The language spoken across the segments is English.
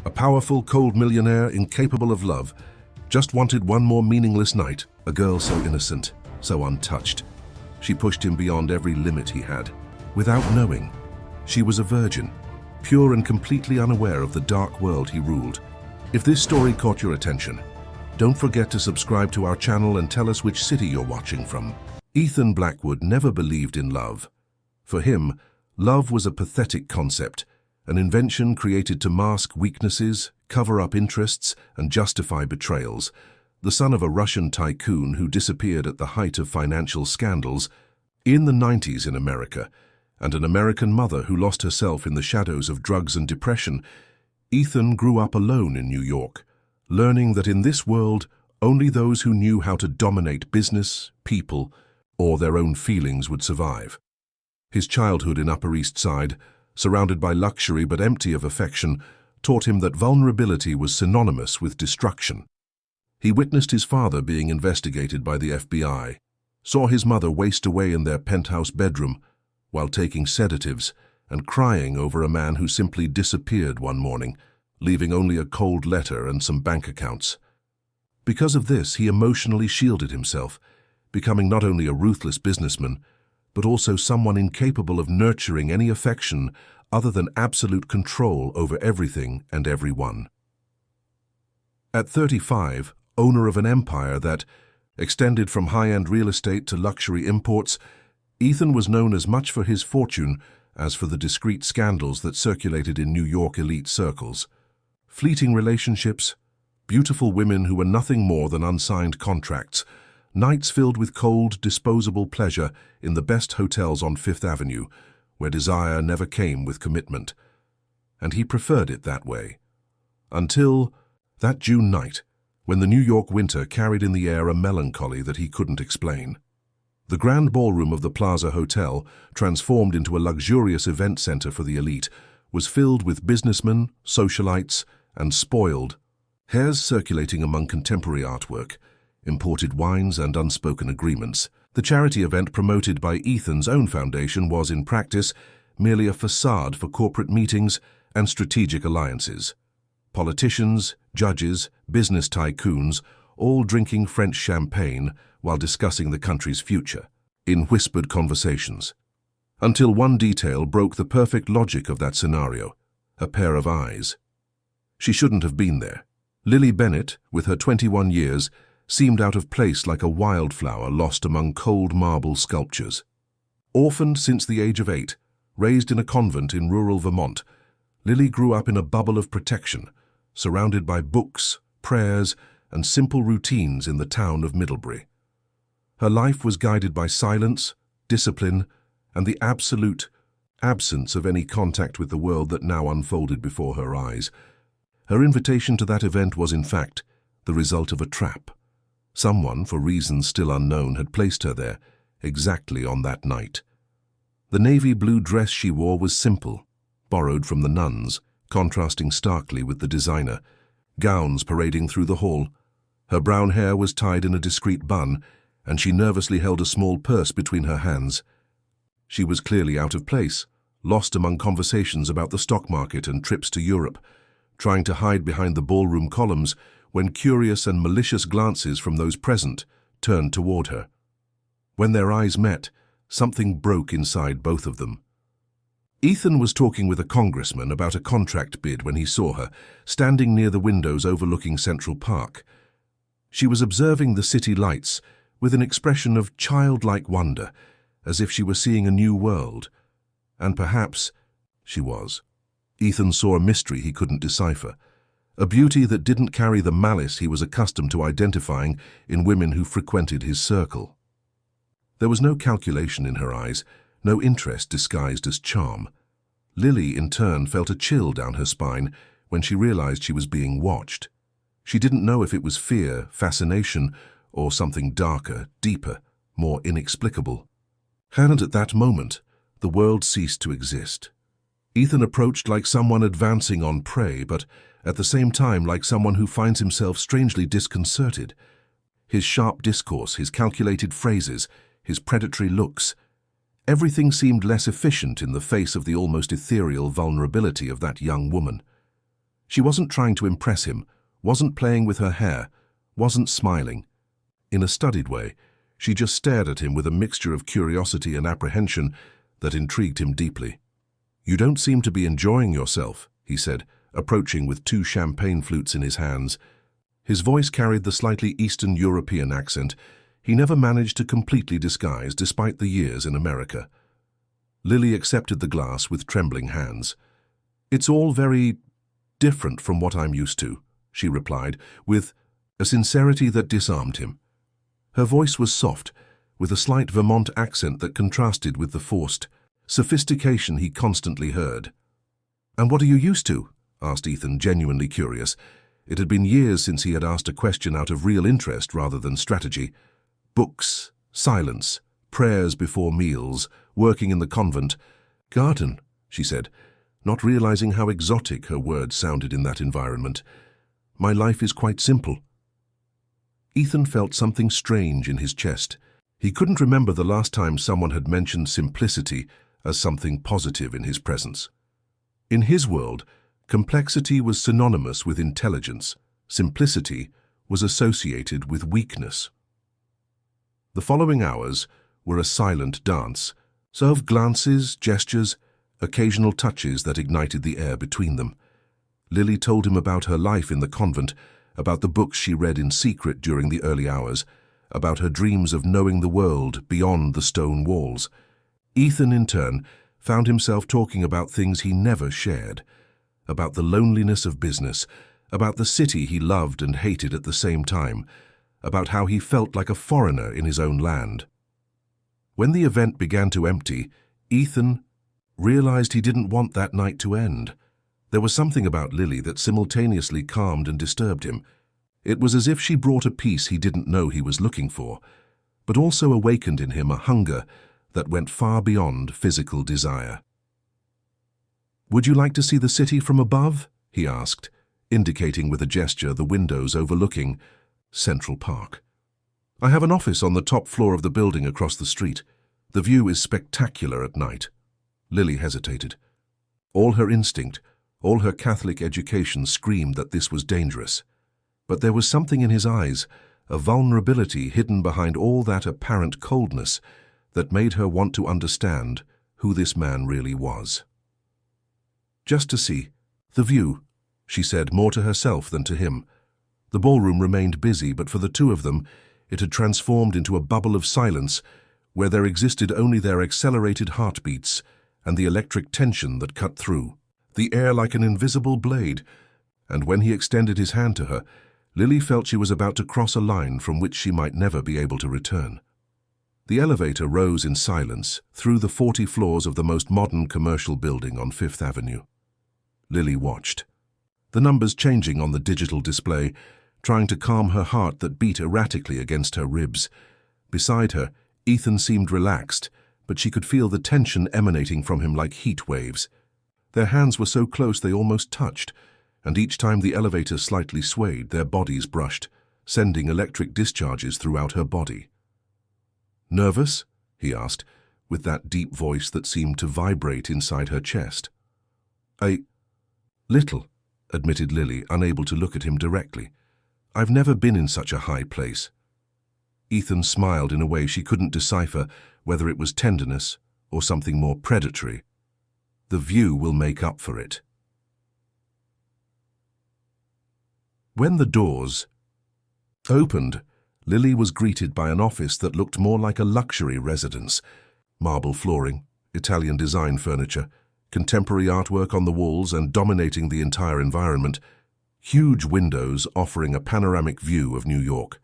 A powerful, cold millionaire incapable of love, just wanted one more meaningless night. A girl so innocent, so untouched. She pushed him beyond every limit he had. Without knowing, she was a virgin, pure and completely unaware of the dark world he ruled. If this story caught your attention, don't forget to subscribe to our channel and tell us which city you're watching from. Ethan Blackwood never believed in love. For him, love was a pathetic concept, an invention created to mask weaknesses, cover up interests, and justify betrayals. The son of a Russian tycoon who disappeared at the height of financial scandals in the 90s in America, and an American mother who lost herself in the shadows of drugs and depression, Ethan grew up alone in New York, learning that in this world, only those who knew how to dominate business, people, or their own feelings would survive. His childhood in Upper East Side, surrounded by luxury but empty of affection, taught him that vulnerability was synonymous with destruction. He witnessed his father being investigated by the FBI, saw his mother waste away in their penthouse bedroom while taking sedatives and crying over a man who simply disappeared one morning, leaving only a cold letter and some bank accounts. Because of this, he emotionally shielded himself, becoming not only a ruthless businessman, but also someone incapable of nurturing any affection other than absolute control over everything and everyone. At 35, owner of an empire that extended from high-end real estate to luxury imports, Ethan was known as much for his fortune as for the discreet scandals that circulated in New York elite circles. Fleeting relationships, beautiful women who were nothing more than unsigned contracts, nights filled with cold, disposable pleasure in the best hotels on Fifth Avenue, where desire never came with commitment. And he preferred it that way. Until that June night, when the New York winter carried in the air a melancholy that he couldn't explain. The grand ballroom of the Plaza Hotel, transformed into a luxurious event center for the elite, was filled with businessmen, socialites, and spoiled hairs circulating among contemporary artwork, imported wines, and unspoken agreements. The charity event promoted by Ethan's own foundation was, in practice, merely a facade for corporate meetings and strategic alliances. Politicians, judges, business tycoons, all drinking French champagne while discussing the country's future, in whispered conversations. Until one detail broke the perfect logic of that scenario: a pair of eyes. She shouldn't have been there. Lily Bennett, with her 21 years, seemed out of place like a wildflower lost among cold marble sculptures. Orphaned since the age of 8, raised in a convent in rural Vermont, Lily grew up in a bubble of protection, surrounded by books, prayers, and simple routines in the town of Middlebury. Her life was guided by silence, discipline, and the absolute absence of any contact with the world that now unfolded before her eyes. Her invitation to that event was, in fact, the result of a trap. Someone, for reasons still unknown, had placed her there, exactly on that night. The navy blue dress she wore was simple, borrowed from the nuns, contrasting starkly with the designer gowns parading through the hall. Her brown hair was tied in a discreet bun, and she nervously held a small purse between her hands. She was clearly out of place, lost among conversations about the stock market and trips to Europe, trying to hide behind the ballroom columns when curious and malicious glances from those present turned toward her. When their eyes met, something broke inside both of them. Ethan was talking with a congressman about a contract bid when he saw her, standing near the windows overlooking Central Park. She was observing the city lights with an expression of childlike wonder, as if she were seeing a new world. And perhaps she was. Ethan saw a mystery he couldn't decipher, a beauty that didn't carry the malice he was accustomed to identifying in women who frequented his circle. There was no calculation in her eyes, no interest disguised as charm. Lily, in turn, felt a chill down her spine when she realized she was being watched. She didn't know if it was fear, fascination, or something darker, deeper, more inexplicable. And at that moment, the world ceased to exist. Ethan approached like someone advancing on prey, but at the same time like someone who finds himself strangely disconcerted. His sharp discourse, his calculated phrases, his predatory looks, everything seemed less efficient in the face of the almost ethereal vulnerability of that young woman. She wasn't trying to impress him, wasn't playing with her hair, wasn't smiling. In a studied way, she just stared at him with a mixture of curiosity and apprehension that intrigued him deeply. "You don't seem to be enjoying yourself," he said, approaching with 2 champagne flutes in his hands. His voice carried the slightly Eastern European accent he never managed to completely disguise despite the years in America. Lily accepted the glass with trembling hands. "It's all very different from what I'm used to," she replied, with a sincerity that disarmed him. Her voice was soft, with a slight Vermont accent that contrasted with the forced sophistication he constantly heard. "And what are you used to?" asked Ethan, genuinely curious. It had been years since he had asked a question out of real interest rather than strategy. Books, silence, prayers before meals, working in the convent. "Garden," she said, not realizing how exotic her words sounded in that environment. "My life is quite simple." Ethan felt something strange in his chest. He couldn't remember the last time someone had mentioned simplicity as something positive in his presence. In his world, complexity was synonymous with intelligence. Simplicity was associated with weakness. The following hours were a silent dance, so of glances, gestures, occasional touches that ignited the air between them. Lily told him about her life in the convent, about the books she read in secret during the early hours, about her dreams of knowing the world beyond the stone walls. Ethan, in turn, found himself talking about things he never shared, about the loneliness of business, about the city he loved and hated at the same time, about how he felt like a foreigner in his own land. When the event began to empty, Ethan realized he didn't want that night to end. There was something about Lily that simultaneously calmed and disturbed him. It was as if she brought a peace he didn't know he was looking for, but also awakened in him a hunger that went far beyond physical desire. "Would you like to see the city from above?" he asked, indicating with a gesture the windows overlooking Central Park. "I have an office on the top floor of the building across the street. The view is spectacular at night." Lily hesitated. All her instinct, all her Catholic education screamed that this was dangerous. But there was something in his eyes, a vulnerability hidden behind all that apparent coldness, that made her want to understand who this man really was. "Just to see the view," she said, more to herself than to him. The ballroom remained busy, but for the two of them, it had transformed into a bubble of silence where there existed only their accelerated heartbeats and the electric tension that cut through the air like an invisible blade. And when he extended his hand to her, Lily felt she was about to cross a line from which she might never be able to return. The elevator rose in silence through the 40 floors of the most modern commercial building on Fifth Avenue. Lily watched, the numbers changing on the digital display, trying to calm her heart that beat erratically against her ribs. Beside her, Ethan seemed relaxed, but she could feel the tension emanating from him like heat waves. Their hands were so close they almost touched, and each time the elevator slightly swayed, their bodies brushed, sending electric discharges throughout her body. "Nervous?" he asked, with that deep voice that seemed to vibrate inside her chest. "A little," admitted Lily, unable to look at him directly. "I've never been in such a high place." Ethan smiled in a way she couldn't decipher whether it was tenderness or something more predatory. "The view will make up for it." When the doors opened, Lily was greeted by an office that looked more like a luxury residence. Marble flooring, Italian design furniture, contemporary artwork on the walls and dominating the entire environment, huge windows offering a panoramic view of New York.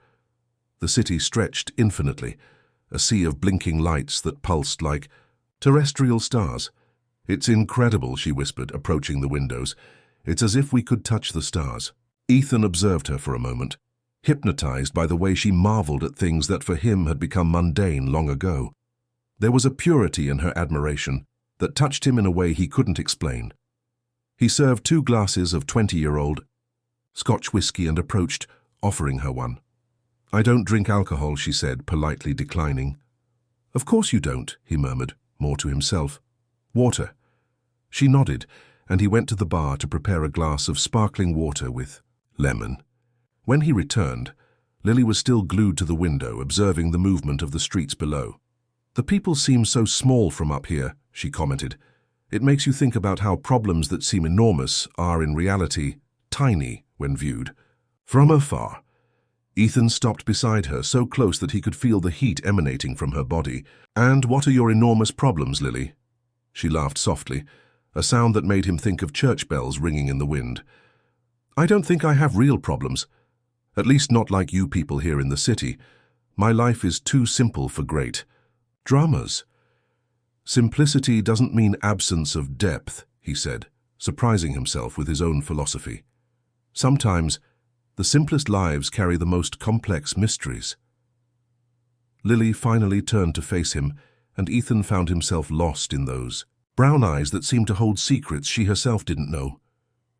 The city stretched infinitely, a sea of blinking lights that pulsed like terrestrial stars. "It's incredible," she whispered, approaching the windows. "It's as if we could touch the stars." Ethan observed her for a moment, hypnotized by the way she marveled at things that for him had become mundane long ago. There was a purity in her admiration that touched him in a way he couldn't explain. He served 2 glasses of 20-year-old Scotch whiskey and approached, offering her one. "I don't drink alcohol," she said, politely declining. "Of course you don't," he murmured, more to himself. "Water." She nodded, and he went to the bar to prepare a glass of sparkling water with lemon. When he returned, Lily was still glued to the window, observing the movement of the streets below. "The people seem so small from up here," she commented. "It makes you think about how problems that seem enormous are in reality tiny when viewed." From afar, Ethan stopped beside her, so close that he could feel the heat emanating from her body. "And what are your enormous problems, Lily?" She laughed softly, a sound that made him think of church bells ringing in the wind. "I don't think I have real problems. At least not like you people here in the city. My life is too simple for great dramas." "Simplicity doesn't mean absence of depth," he said, surprising himself with his own philosophy. "Sometimes, the simplest lives carry the most complex mysteries." Lily finally turned to face him, and Ethan found himself lost in those brown eyes that seemed to hold secrets she herself didn't know.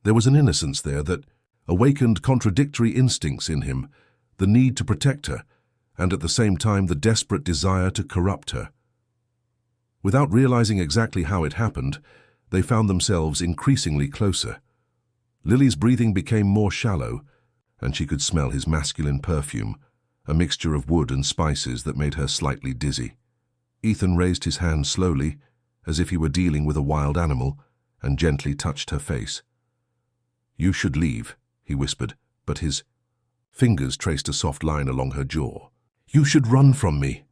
There was an innocence there that awakened contradictory instincts in him, the need to protect her, and at the same time the desperate desire to corrupt her. Without realizing exactly how it happened, they found themselves increasingly closer. Lily's breathing became more shallow, and she could smell his masculine perfume, a mixture of wood and spices that made her slightly dizzy. Ethan raised his hand slowly, as if he were dealing with a wild animal, and gently touched her face. "You should leave," he whispered, but his fingers traced a soft line along her jaw. "You should run from me."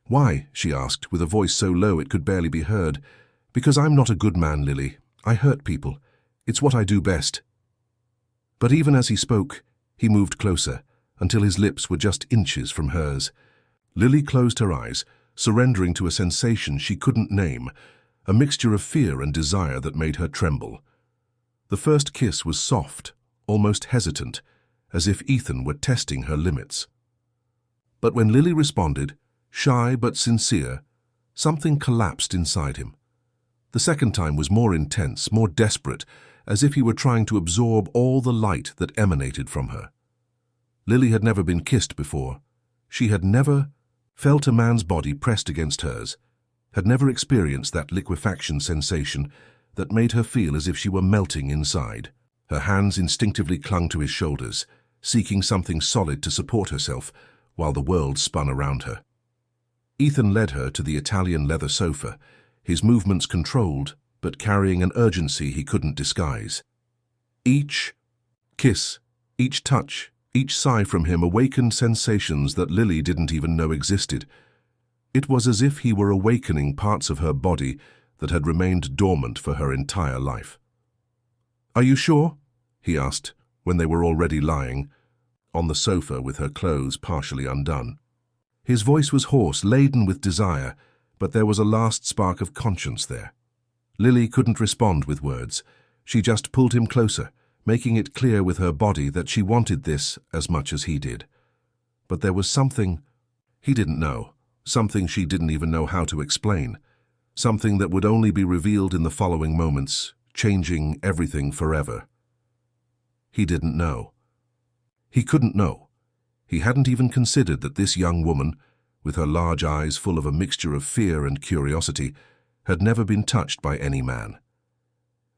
"Why?" she asked, with a voice so low it could barely be heard. "Because I'm not a good man, Lily. I hurt people. It's what I do best." But even as he spoke, he moved closer, until his lips were just inches from hers. Lily closed her eyes, surrendering to a sensation she couldn't name, a mixture of fear and desire that made her tremble. The first kiss was soft, almost hesitant, as if Ethan were testing her limits. But when Lily responded, shy but sincere, something collapsed inside him. The second time was more intense, more desperate, as if he were trying to absorb all the light that emanated from her. Lily had never been kissed before. She had never felt a man's body pressed against hers, had never experienced that liquefaction sensation that made her feel as if she were melting inside. Her hands instinctively clung to his shoulders, seeking something solid to support herself, while the world spun around her. Ethan led her to the Italian leather sofa, his movements controlled, but carrying an urgency he couldn't disguise. Each kiss, each touch, each sigh from him awakened sensations that Lily didn't even know existed. It was as if he were awakening parts of her body that had remained dormant for her entire life. "Are you sure?" he asked, when they were already lying on the sofa with her clothes partially undone. His voice was hoarse, laden with desire, but there was a last spark of conscience there. Lily couldn't respond with words. She just pulled him closer, making it clear with her body that she wanted this as much as he did. But there was something he didn't know, something she didn't even know how to explain, something that would only be revealed in the following moments, changing everything forever. He didn't know. He couldn't know. He hadn't even considered that this young woman, with her large eyes full of a mixture of fear and curiosity, had never been touched by any man.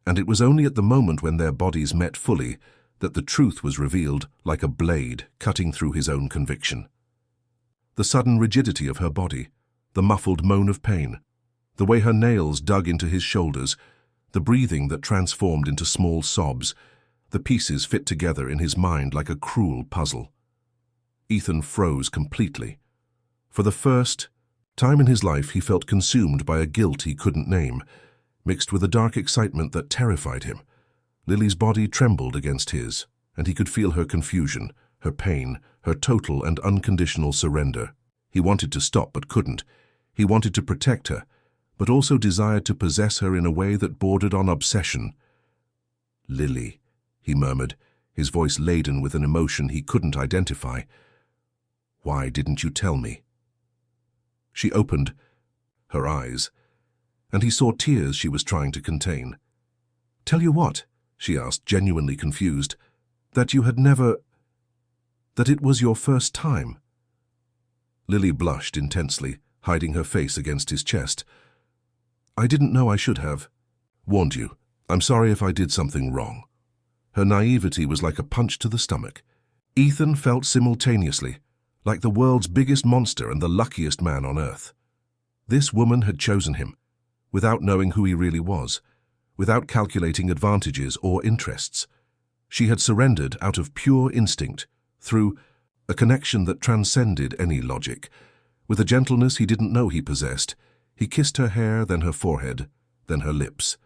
And it was only at the moment when their bodies met fully that the truth was revealed like a blade cutting through his own conviction. The sudden rigidity of her body, the muffled moan of pain, the way her nails dug into his shoulders, the breathing that transformed into small sobs, the pieces fit together in his mind like a cruel puzzle. Ethan froze completely. For the first time in his life, he felt consumed by a guilt he couldn't name, mixed with a dark excitement that terrified him. Lily's body trembled against his, and he could feel her confusion, her pain, her total and unconditional surrender. He wanted to stop but couldn't. He wanted to protect her, but also desired to possess her in a way that bordered on obsession. "Lily," he murmured, his voice laden with an emotion he couldn't identify. "Why didn't you tell me?" She opened her eyes, and he saw tears she was trying to contain. "Tell you what?" she asked, genuinely confused. "That you had never... that it was your first time." Lily blushed intensely, hiding her face against his chest. "I didn't know I should have warned you," I'm sorry if I did something wrong." Her naivety was like a punch to the stomach. Ethan felt simultaneously like the world's biggest monster and the luckiest man on earth. This woman had chosen him, without knowing who he really was, without calculating advantages or interests. She had surrendered out of pure instinct, through a connection that transcended any logic. With a gentleness he didn't know he possessed, he kissed her hair, then her forehead, then her lips.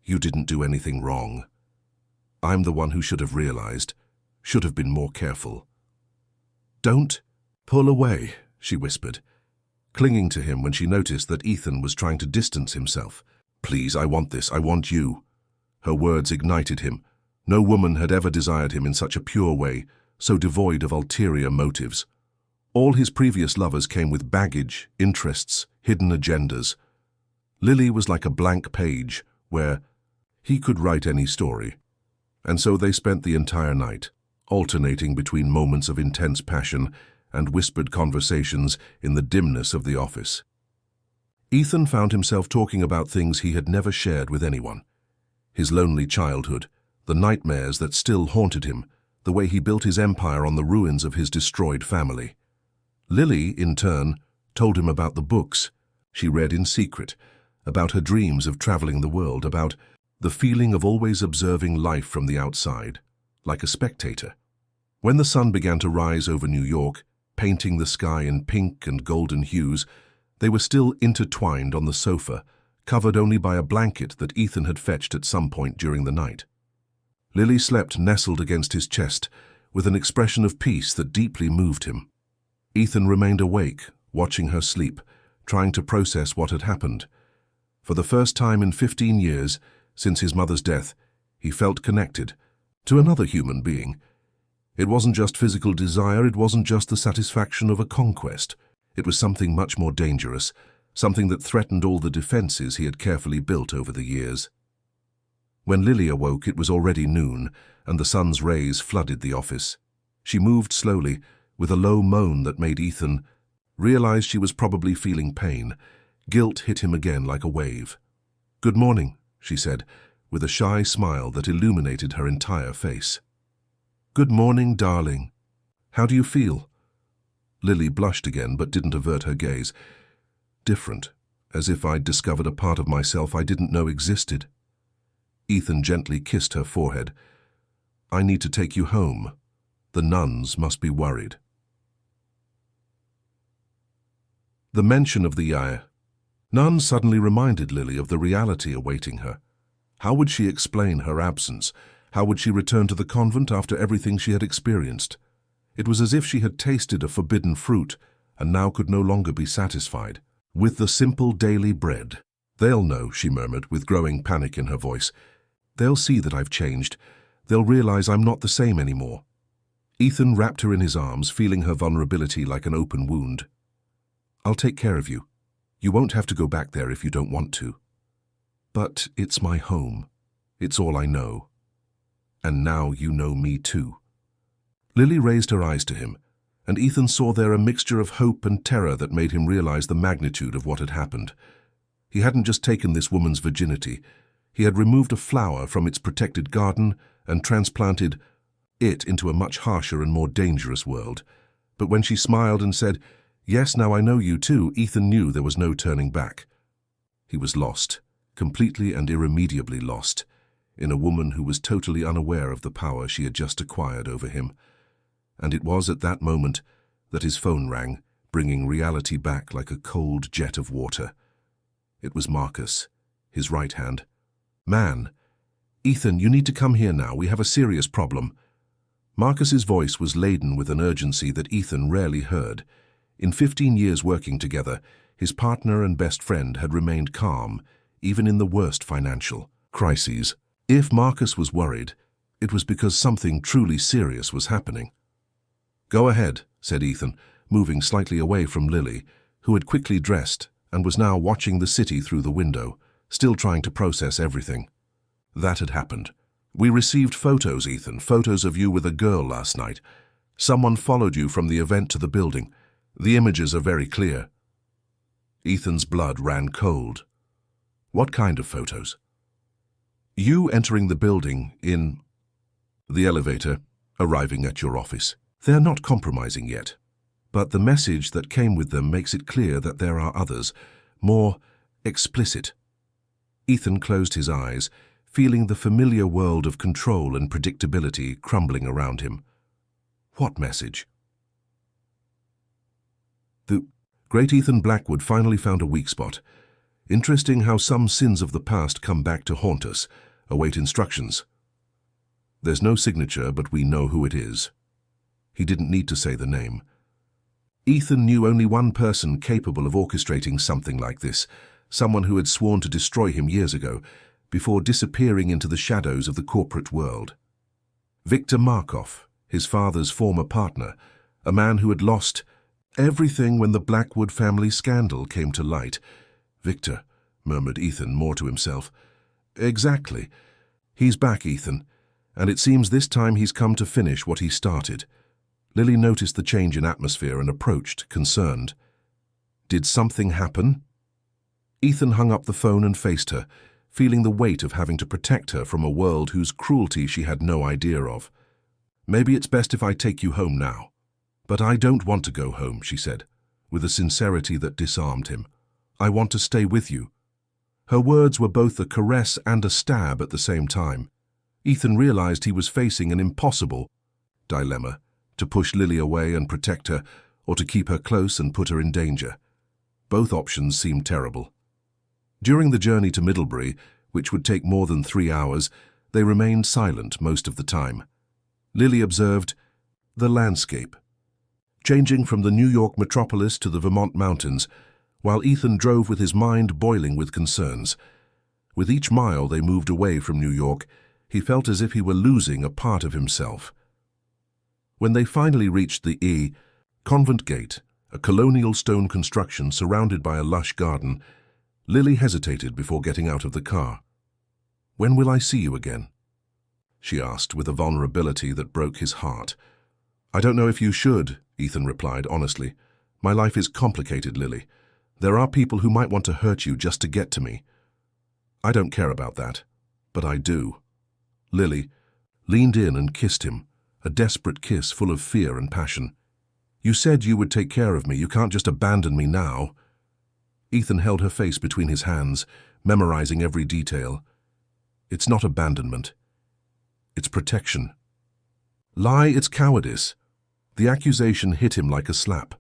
"You didn't do anything wrong. I'm the one who should have realized, should have been more careful." "Don't pull away," she whispered, clinging to him when she noticed that Ethan was trying to distance himself. "Please, I want this, I want you." Her words ignited him. No woman had ever desired him in such a pure way, so devoid of ulterior motives. All his previous lovers came with baggage, interests, hidden agendas. Lily was like a blank page where he could write any story. And so they spent the entire night, alternating between moments of intense passion and whispered conversations in the dimness of the office. Ethan found himself talking about things he had never shared with anyone. His lonely childhood, the nightmares that still haunted him, the way he built his empire on the ruins of his destroyed family. Lily, in turn, told him about the books she read in secret, about her dreams of traveling the world, about the feeling of always observing life from the outside, like a spectator. When the sun began to rise over New York, painting the sky in pink and golden hues, they were still intertwined on the sofa, covered only by a blanket that Ethan had fetched at some point during the night. Lily slept nestled against his chest, with an expression of peace that deeply moved him. Ethan remained awake, watching her sleep, trying to process what had happened. For the first time in 15 years, since his mother's death, he felt connected to another human being. It wasn't just physical desire, it wasn't just the satisfaction of a conquest. It was something much more dangerous, something that threatened all the defenses he had carefully built over the years. When Lily awoke, it was already noon, and the sun's rays flooded the office. She moved slowly, with a low moan that made Ethan realize she was probably feeling pain. Guilt hit him again like a wave. "Good morning," she said, with a shy smile that illuminated her entire face. "Good morning, darling. How do you feel?" Lily blushed again, but didn't avert her gaze. "Different, as if I'd discovered a part of myself I didn't know existed." Ethan gently kissed her forehead. "I need to take you home. The nuns must be worried." The mention of the nun suddenly reminded Lily of the reality awaiting her. How would she explain her absence? How would she return to the convent after everything she had experienced? It was as if she had tasted a forbidden fruit and now could no longer be satisfied with the simple daily bread. "They'll know," she murmured, with growing panic in her voice. "They'll see that I've changed. They'll realize I'm not the same anymore." Ethan wrapped her in his arms, feeling her vulnerability like an open wound. "I'll take care of you. You won't have to go back there if you don't want to. But it's my home. It's all I know. And now you know me too." Lily raised her eyes to him, and Ethan saw there a mixture of hope and terror that made him realize the magnitude of what had happened. He hadn't just taken this woman's virginity. He had removed a flower from its protected garden and transplanted it into a much harsher and more dangerous world. But when she smiled and said, "Yes, now I know you too," Ethan knew there was no turning back. He was lost, completely and irremediably lost, in a woman who was totally unaware of the power she had just acquired over him. And it was at that moment that his phone rang, bringing reality back like a cold jet of water. It was Marcus, his right hand. "Man, Ethan, you need to come here now. We have a serious problem." Marcus's voice was laden with an urgency that Ethan rarely heard. In 15 years working together, his partner and best friend had remained calm, even in the worst financial crises. If Marcus was worried, it was because something truly serious was happening. "Go ahead," said Ethan, moving slightly away from Lily, who had quickly dressed and was now watching the city through the window, still trying to process everything. That had happened. "We received photos, Ethan, photos of you with a girl last night. Someone followed you from the event to the building. The images are very clear." Ethan's blood ran cold. "What kind of photos?" You entering the building in the elevator, arriving at your office. They're not compromising yet, but the message that came with them makes it clear that there are others, more explicit. Ethan closed his eyes, feeling the familiar world of control and predictability crumbling around him. What message? The great Ethan Blackwood finally found a weak spot. Interesting how some sins of the past come back to haunt us. Await instructions. There's no signature, but we know who it is. He didn't need to say the name. Ethan knew only one person capable of orchestrating something like this, someone who had sworn to destroy him years ago, before disappearing into the shadows of the corporate world. Victor Markov, his father's former partner, a man who had lost everything when the Blackwood family scandal came to light. Victor, murmured Ethan, more to himself. Exactly. He's back, Ethan, and it seems this time he's come to finish what he started. Lily noticed the change in atmosphere and approached, concerned. Did something happen? Ethan hung up the phone and faced her, feeling the weight of having to protect her from a world whose cruelty she had no idea of. Maybe it's best if I take you home now. But I don't want to go home, she said, with a sincerity that disarmed him. I want to stay with you. Her words were both a caress and a stab at the same time. Ethan realized he was facing an impossible dilemma, to push Lily away and protect her, or to keep her close and put her in danger. Both options seemed terrible. During the journey to Middlebury, which would take more than 3 hours, they remained silent most of the time. Lily observed the landscape, changing from the New York metropolis to the Vermont mountains, while Ethan drove with his mind boiling with concerns. With each mile they moved away from New York, he felt as if he were losing a part of himself. When they finally reached the Convent Gate, a colonial stone construction surrounded by a lush garden, Lily hesitated before getting out of the car. When will I see you again? She asked with a vulnerability that broke his heart. I don't know if you should, Ethan replied honestly. My life is complicated, Lily. There are people who might want to hurt you just to get to me. I don't care about that, but I do. Lily leaned in and kissed him, a desperate kiss full of fear and passion. You said you would take care of me. You can't just abandon me now. Ethan held her face between his hands, memorizing every detail. It's not abandonment. It's protection. Lie, it's cowardice. The accusation hit him like a slap.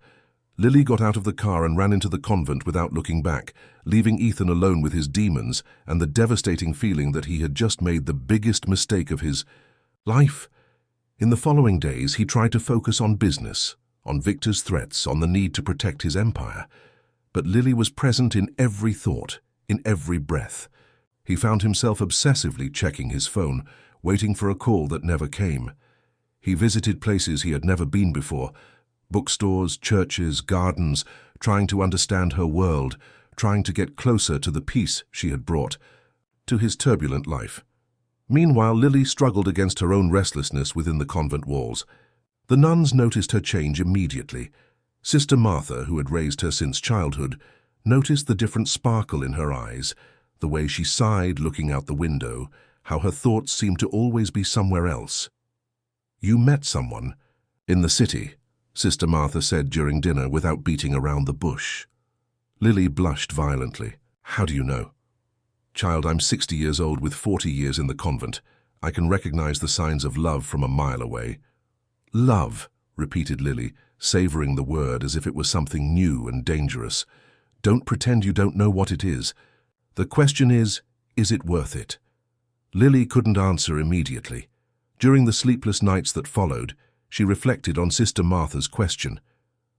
Lily got out of the car and ran into the convent without looking back, leaving Ethan alone with his demons and the devastating feeling that he had just made the biggest mistake of his life. In the following days, he tried to focus on business, on Victor's threats, on the need to protect his empire. But Lily was present in every thought, in every breath. He found himself obsessively checking his phone, waiting for a call that never came. He visited places he had never been before, bookstores, churches, gardens, trying to understand her world, trying to get closer to the peace she had brought to his turbulent life. Meanwhile, Lily struggled against her own restlessness within the convent walls. The nuns noticed her change immediately. Sister Martha, who had raised her since childhood, noticed the different sparkle in her eyes, the way she sighed looking out the window, how her thoughts seemed to always be somewhere else. You met someone in the city, Sister Martha said during dinner without beating around the bush. Lily blushed violently. How do you know? Child, I'm 60 years old with 40 years in the convent. I can recognize the signs of love from a mile away. Love, repeated Lily, savoring the word as if it was something new and dangerous. Don't pretend you don't know what it is. The question is it worth it? Lily couldn't answer immediately. During the sleepless nights that followed, she reflected on Sister Martha's question.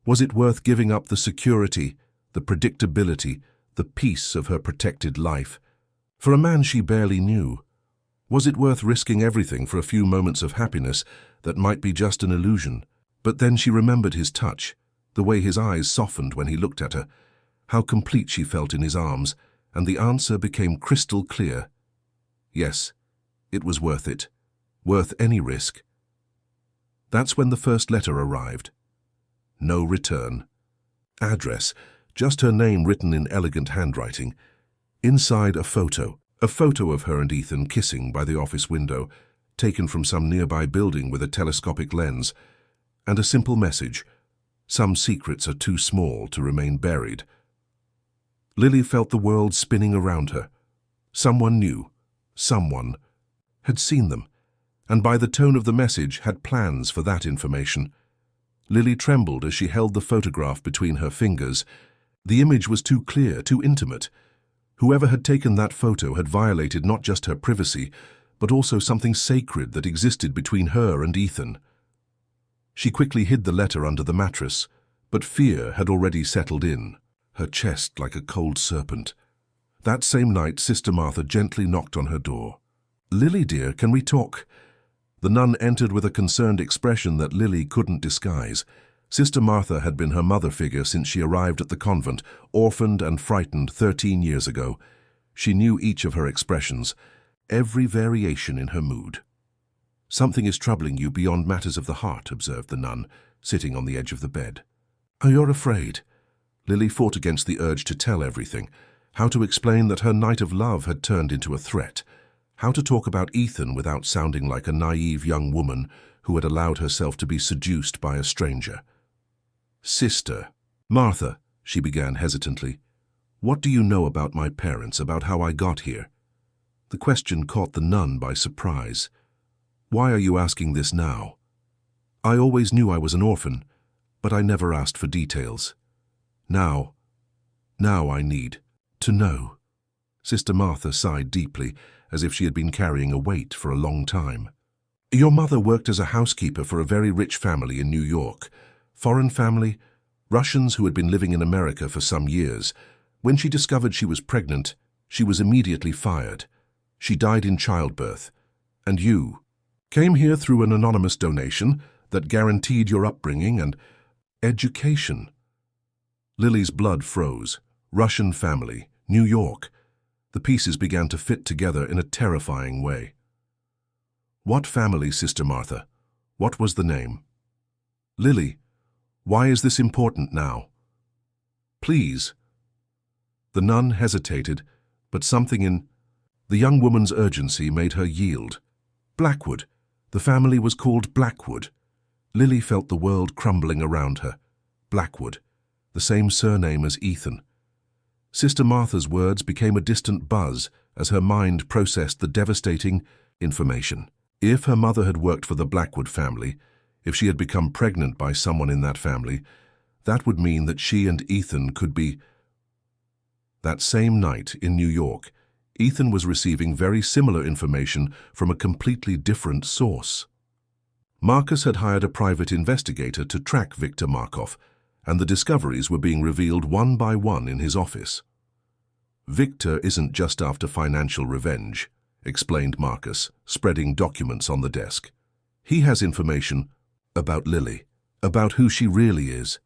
Was it worth giving up the security, the predictability, the peace of her protected life? For a man she barely knew. Was it worth risking everything for a few moments of happiness that might be just an illusion? But then she remembered his touch, the way his eyes softened when he looked at her, how complete she felt in his arms, and the answer became crystal clear. Yes, it was worth it. Worth any risk. That's when the first letter arrived. No return. Address, just her name written in elegant handwriting. Inside a photo, A photo of her and Ethan kissing by the office window, taken from some nearby building with a telescopic lens, and a simple message: some secrets are too small to remain buried. Lily felt the world spinning around her. Someone knew, someone had seen them, and by the tone of the message had plans for that information. Lily trembled as she held the photograph between her fingers. The image was too clear, too intimate. Whoever had taken that photo had violated not just her privacy, but also something sacred that existed between her and Ethan. She quickly hid the letter under the mattress, but fear had already settled in, her chest like a cold serpent. That same night, Sister Martha gently knocked on her door. "Lily, dear, can we talk?" The nun entered with a concerned expression that Lily couldn't disguise. Sister Martha had been her mother figure since she arrived at the convent, orphaned and frightened 13 years ago. She knew each of her expressions, every variation in her mood. "Something is troubling you beyond matters of the heart," observed the nun, sitting on the edge of the bed. "Oh, you're afraid?" Lily fought against the urge to tell everything, how to explain that her night of love had turned into a threat, how to talk about Ethan without sounding like a naive young woman who had allowed herself to be seduced by a stranger. "Sister Martha," she began hesitantly, "what do you know about my parents, about how I got here?" The question caught the nun by surprise. "Why are you asking this now?" "I always knew I was an orphan, but I never asked for details. Now I need to know." Sister Martha sighed deeply, as if she had been carrying a weight for a long time. "Your mother worked as a housekeeper for a very rich family in New York. Foreign family, Russians who had been living in America for some years. When she discovered she was pregnant, she was immediately fired. She died in childbirth. And you came here through an anonymous donation that guaranteed your upbringing and education." Lily's blood froze. Russian family, New York. The pieces began to fit together in a terrifying way. "What family, Sister Martha? What was the name?" "Lily, why is this important now?" "Please." The nun hesitated, but something in the young woman's urgency made her yield. Blackwood. The family was called Blackwood. Lily felt the world crumbling around her. Blackwood, the same surname as Ethan. Sister Martha's words became a distant buzz as her mind processed the devastating information. If her mother had worked for the Blackwood family, if she had become pregnant by someone in that family, that would mean that she and Ethan could be. That same night in New York, Ethan was receiving very similar information from a completely different source. Marcus had hired a private investigator to track Victor Markov, and the discoveries were being revealed one by one in his office. "Victor isn't just after financial revenge," explained Marcus, spreading documents on the desk. "He has information about Lily, about who she really is."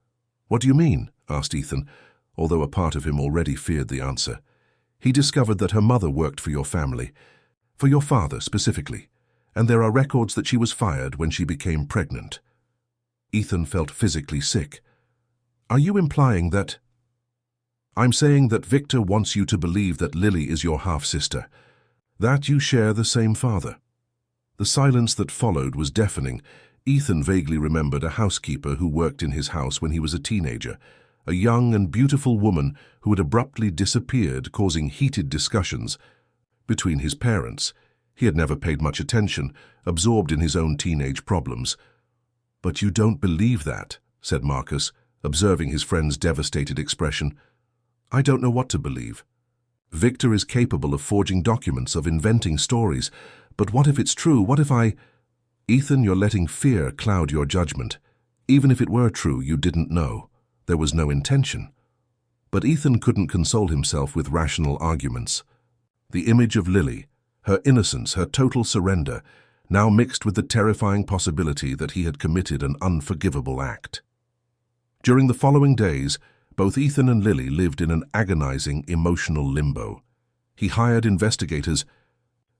"What do you mean?" asked Ethan, although a part of him already feared the answer. "He discovered that her mother worked for your family, for your father specifically, and there are records that she was fired when she became pregnant." Ethan felt physically sick. "Are you implying that—" "I'm saying that Victor wants you to believe that Lily is your half-sister, that you share the same father." The silence that followed was deafening. Ethan vaguely remembered a housekeeper who worked in his house when he was a teenager, a young and beautiful woman who had abruptly disappeared, causing heated discussions between his parents. He had never paid much attention, absorbed in his own teenage problems. "But you don't believe that," said Marcus, observing his friend's devastated expression. "I don't know what to believe. Victor is capable of forging documents, of inventing stories. But what if it's true? What if I—" "Ethan, you're letting fear cloud your judgment. Even if it were true, you didn't know. There was no intention." But Ethan couldn't console himself with rational arguments. The image of Lily, her innocence, her total surrender, now mixed with the terrifying possibility that he had committed an unforgivable act. During the following days, both Ethan and Lily lived in an agonizing emotional limbo. He hired investigators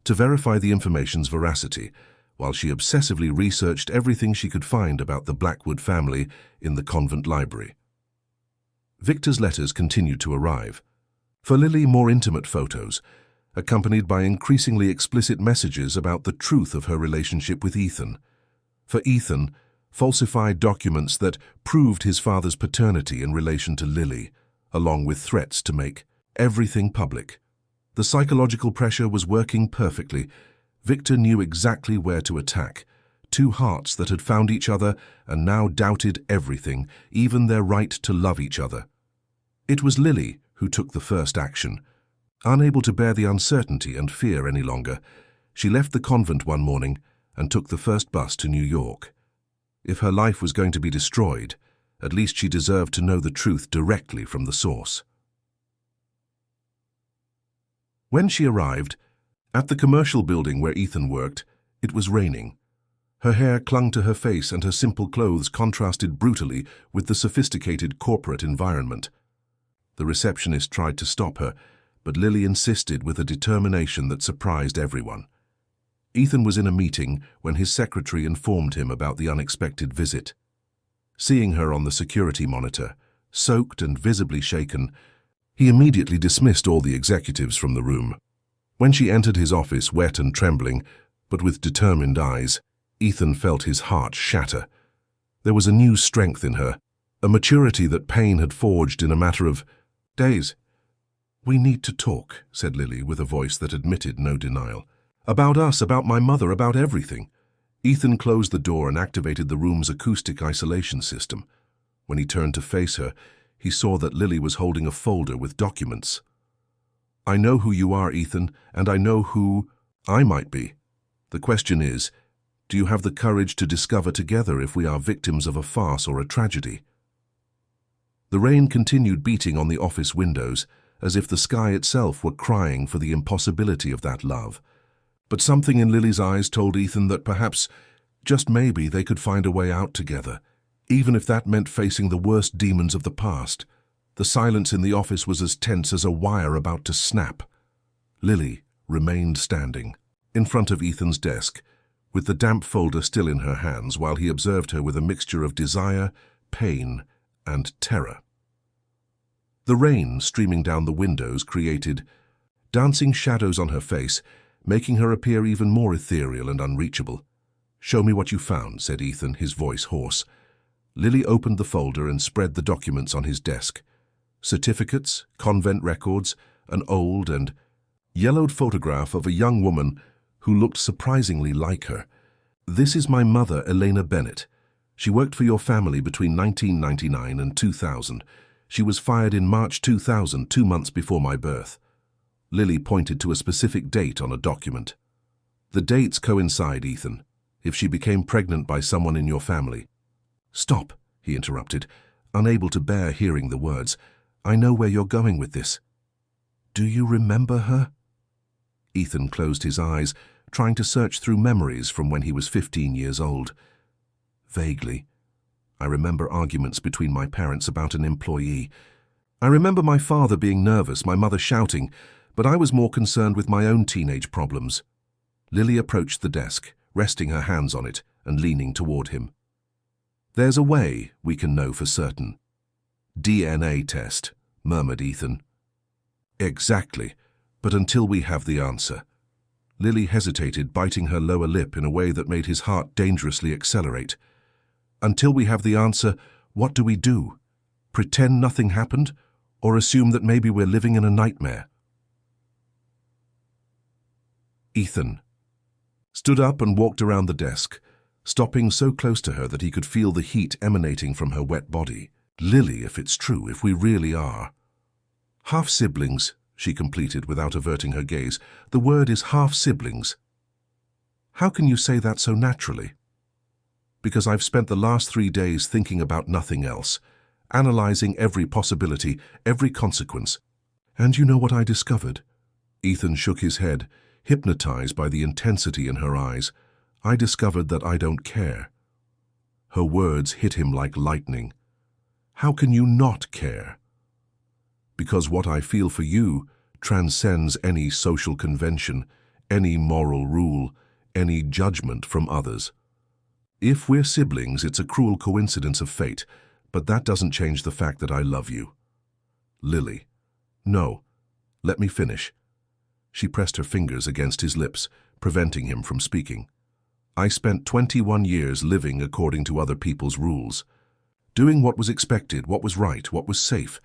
to verify the information's veracity, while she obsessively researched everything she could find about the Blackwood family in the convent library. Victor's letters continued to arrive. For Lily, more intimate photos, accompanied by increasingly explicit messages about the truth of her relationship with Ethan. For Ethan, falsified documents that proved his father's paternity in relation to Lily, along with threats to make everything public. The psychological pressure was working perfectly. Victor knew exactly where to attack. Two hearts that had found each other and now doubted everything, even their right to love each other. It was Lily who took the first action. Unable to bear the uncertainty and fear any longer, she left the convent one morning and took the first bus to New York. If her life was going to be destroyed, at least she deserved to know the truth directly from the source. When she arrived, at the commercial building where Ethan worked, it was raining. Her hair clung to her face and her simple clothes contrasted brutally with the sophisticated corporate environment. The receptionist tried to stop her, but Lily insisted with a determination that surprised everyone. Ethan was in a meeting when his secretary informed him about the unexpected visit. Seeing her on the security monitor, soaked and visibly shaken, he immediately dismissed all the executives from the room. When she entered his office wet and trembling, but with determined eyes, Ethan felt his heart shatter. There was a new strength in her, a maturity that pain had forged in a matter of days. "We need to talk," said Lily with a voice that admitted no denial. "About us, about my mother, about everything." Ethan closed the door and activated the room's acoustic isolation system. When he turned to face her, he saw that Lily was holding a folder with documents. "I know who you are, Ethan, and I know who I might be. The question is, do you have the courage to discover together if we are victims of a farce or a tragedy?" The rain continued beating on the office windows, as if the sky itself were crying for the impossibility of that love. But something in Lily's eyes told Ethan that perhaps, just maybe, they could find a way out together, even if that meant facing the worst demons of the past. The silence in the office was as tense as a wire about to snap. Lily remained standing, in front of Ethan's desk, with the damp folder still in her hands, while he observed her with a mixture of desire, pain, and terror. The rain streaming down the windows created dancing shadows on her face, making her appear even more ethereal and unreachable. "Show me what you found," said Ethan, his voice hoarse. Lily opened the folder and spread the documents on his desk. Certificates, convent records, an old and yellowed photograph of a young woman who looked surprisingly like her. "This is my mother, Elena Bennett. She worked for your family between 1999 and 2000. She was fired in March 2000, 2 months before my birth." Lily pointed to a specific date on a document. "The dates coincide, Ethan, if she became pregnant by someone in your family." "Stop," he interrupted, unable to bear hearing the words. "I know where you're going with this. Do you remember her?" Ethan closed his eyes, trying to search through memories from when he was 15 years old. "Vaguely. I remember arguments between my parents about an employee. I remember my father being nervous, my mother shouting, but I was more concerned with my own teenage problems." Lily approached the desk, resting her hands on it and leaning toward him. "There's a way we can know for certain." "DNA test," murmured Ethan. "Exactly, but until we have the answer." Lily hesitated, biting her lower lip in a way that made his heart dangerously accelerate. "Until we have the answer, what do we do? Pretend nothing happened, or assume that maybe we're living in a nightmare?" Ethan stood up and walked around the desk, stopping so close to her that he could feel the heat emanating from her wet body. "Lily, if it's true, if we really are half-siblings," she completed without averting her gaze. "The word is half-siblings. How can you say that so naturally?" "Because I've spent the last 3 days thinking about nothing else, analyzing every possibility, every consequence. And you know what I discovered?" Ethan shook his head, hypnotized by the intensity in her eyes. "I discovered that I don't care." Her words hit him like lightning. "How can you not care?" "Because what I feel for you transcends any social convention, any moral rule, any judgment from others. If we're siblings, it's a cruel coincidence of fate, but that doesn't change the fact that I love you." "Lily." "No, let me finish. She pressed her fingers against his lips, preventing him from speaking. I spent 21 years living according to other people's rules, doing what was expected, what was right, what was safe,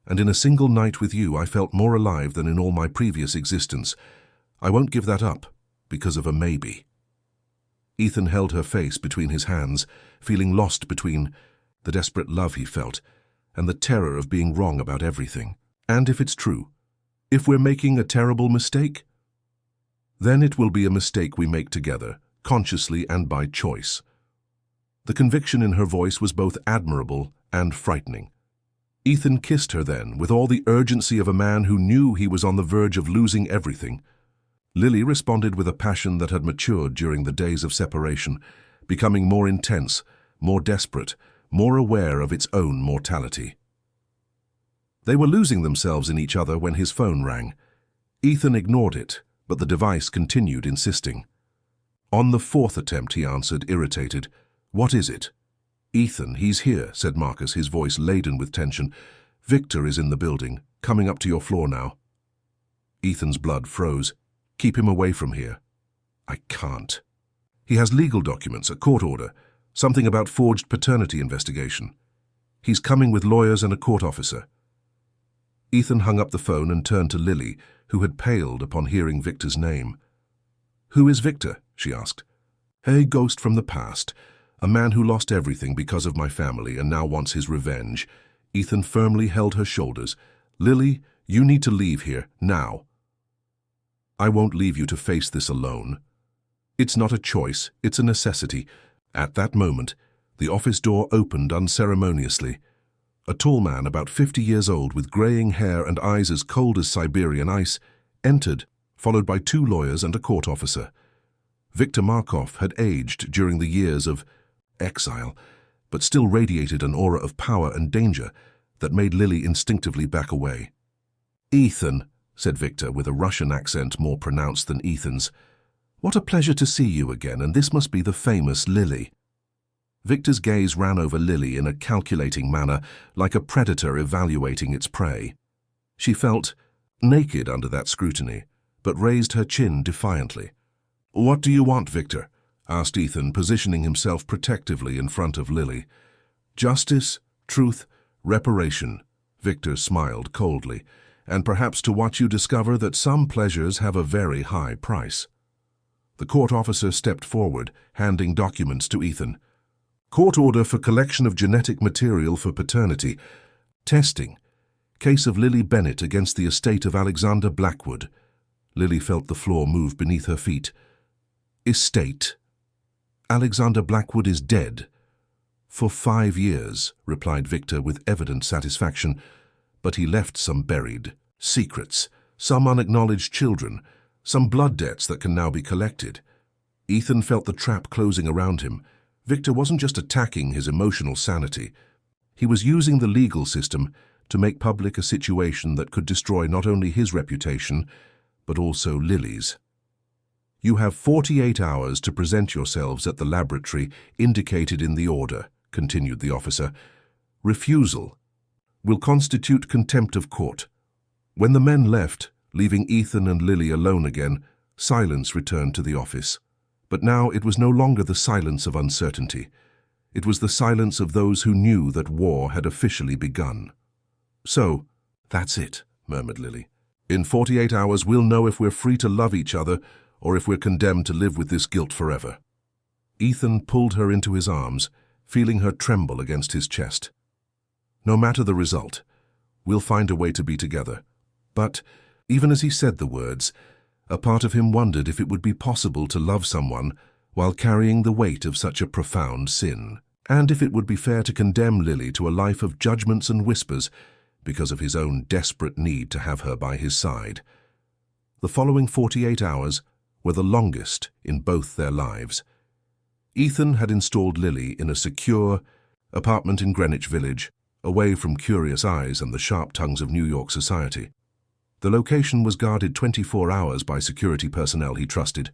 and in a single night with you I felt more alive than in all my previous existence. I won't give that up, because of a maybe. Ethan held her face between his hands, feeling lost between the desperate love he felt and the terror of being wrong about everything. And if it's true, if we're making a terrible mistake, then it will be a mistake we make together, consciously and by choice. The conviction in her voice was both admirable and frightening. Ethan kissed her then, with all the urgency of a man who knew he was on the verge of losing everything. Lily responded with a passion that had matured during the days of separation, becoming more intense, more desperate, more aware of its own mortality. They were losing themselves in each other when his phone rang. Ethan ignored it, but the device continued insisting. On the fourth attempt, he answered, irritated. "What is it?" "Ethan, he's here," said Marcus, his voice laden with tension. "Victor is in the building, coming up to your floor now." Ethan's blood froze. "Keep him away from here." "I can't. He has legal documents, a court order, something about forged paternity investigation. He's coming with lawyers and a court officer." Ethan hung up the phone and turned to Lily, who had paled upon hearing Victor's name. "Who is Victor?" she asked. "A ghost from the past, a man who lost everything because of my family and now wants his revenge." Ethan firmly held her shoulders. "Lily, you need to leave here, now." "I won't leave you to face this alone. It's not a choice, it's a necessity." At that moment, the office door opened unceremoniously. A tall man, about 50 years old, with graying hair and eyes as cold as Siberian ice, entered, followed by 2 lawyers and a court officer. Victor Markov had aged during the years of exile, but still radiated an aura of power and danger that made Lily instinctively back away. "Ethan," said Victor, with a Russian accent more pronounced than Ethan's, "what a pleasure to see you again, and this must be the famous Lily." Victor's gaze ran over Lily in a calculating manner, like a predator evaluating its prey. She felt naked under that scrutiny, but raised her chin defiantly. "What do you want, Victor?" asked Ethan, positioning himself protectively in front of Lily. "Justice, truth, reparation," Victor smiled coldly, "and perhaps to watch you discover that some pleasures have a very high price." The court officer stepped forward, handing documents to Ethan. "Court order for collection of genetic material for paternity. Testing. Case of Lily Bennett against the estate of Alexander Blackwood." Lily felt the floor move beneath her feet. "Estate? Alexander Blackwood is dead." "For 5 years," replied Victor with evident satisfaction, "but he left some buried secrets, some unacknowledged children, some blood debts that can now be collected." Ethan felt the trap closing around him. Victor wasn't just attacking his emotional sanity. He was using the legal system to make public a situation that could destroy not only his reputation, but also Lily's. "You have 48 hours to present yourselves at the laboratory indicated in the order," continued the officer. "Refusal will constitute contempt of court." When the men left, leaving Ethan and Lily alone again, silence returned to the office. But now it was no longer the silence of uncertainty. It was the silence of those who knew that war had officially begun. "So, that's it," murmured Lily. "In 48 hours we'll know if we're free to love each other or if we're condemned to live with this guilt forever." Ethan pulled her into his arms, feeling her tremble against his chest. "No matter the result, we'll find a way to be together." But, even as he said the words, a part of him wondered if it would be possible to love someone while carrying the weight of such a profound sin, and if it would be fair to condemn Lily to a life of judgments and whispers because of his own desperate need to have her by his side. The following 48 hours were the longest in both their lives. Ethan had installed Lily in a secure apartment in Greenwich Village, away from curious eyes and the sharp tongues of New York society. The location was guarded 24 hours by security personnel he trusted,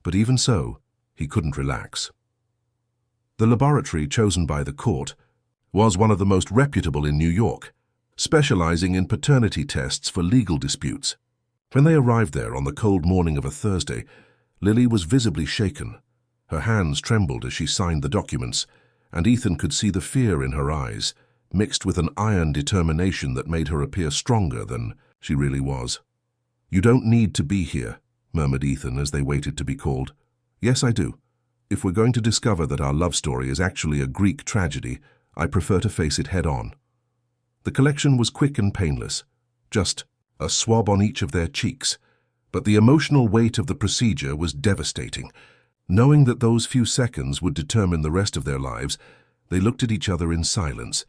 but even so, he couldn't relax. The laboratory chosen by the court was one of the most reputable in New York, specializing in paternity tests for legal disputes. When they arrived there on the cold morning of a Thursday, Lily was visibly shaken. Her hands trembled as she signed the documents, and Ethan could see the fear in her eyes, mixed with an iron determination that made her appear stronger than she really was. "You don't need to be here," murmured Ethan as they waited to be called. "Yes, I do. If we're going to discover that our love story is actually a Greek tragedy, I prefer to face it head-on." The collection was quick and painless, just a swab on each of their cheeks, but the emotional weight of the procedure was devastating. Knowing that those few seconds would determine the rest of their lives, they looked at each other in silence,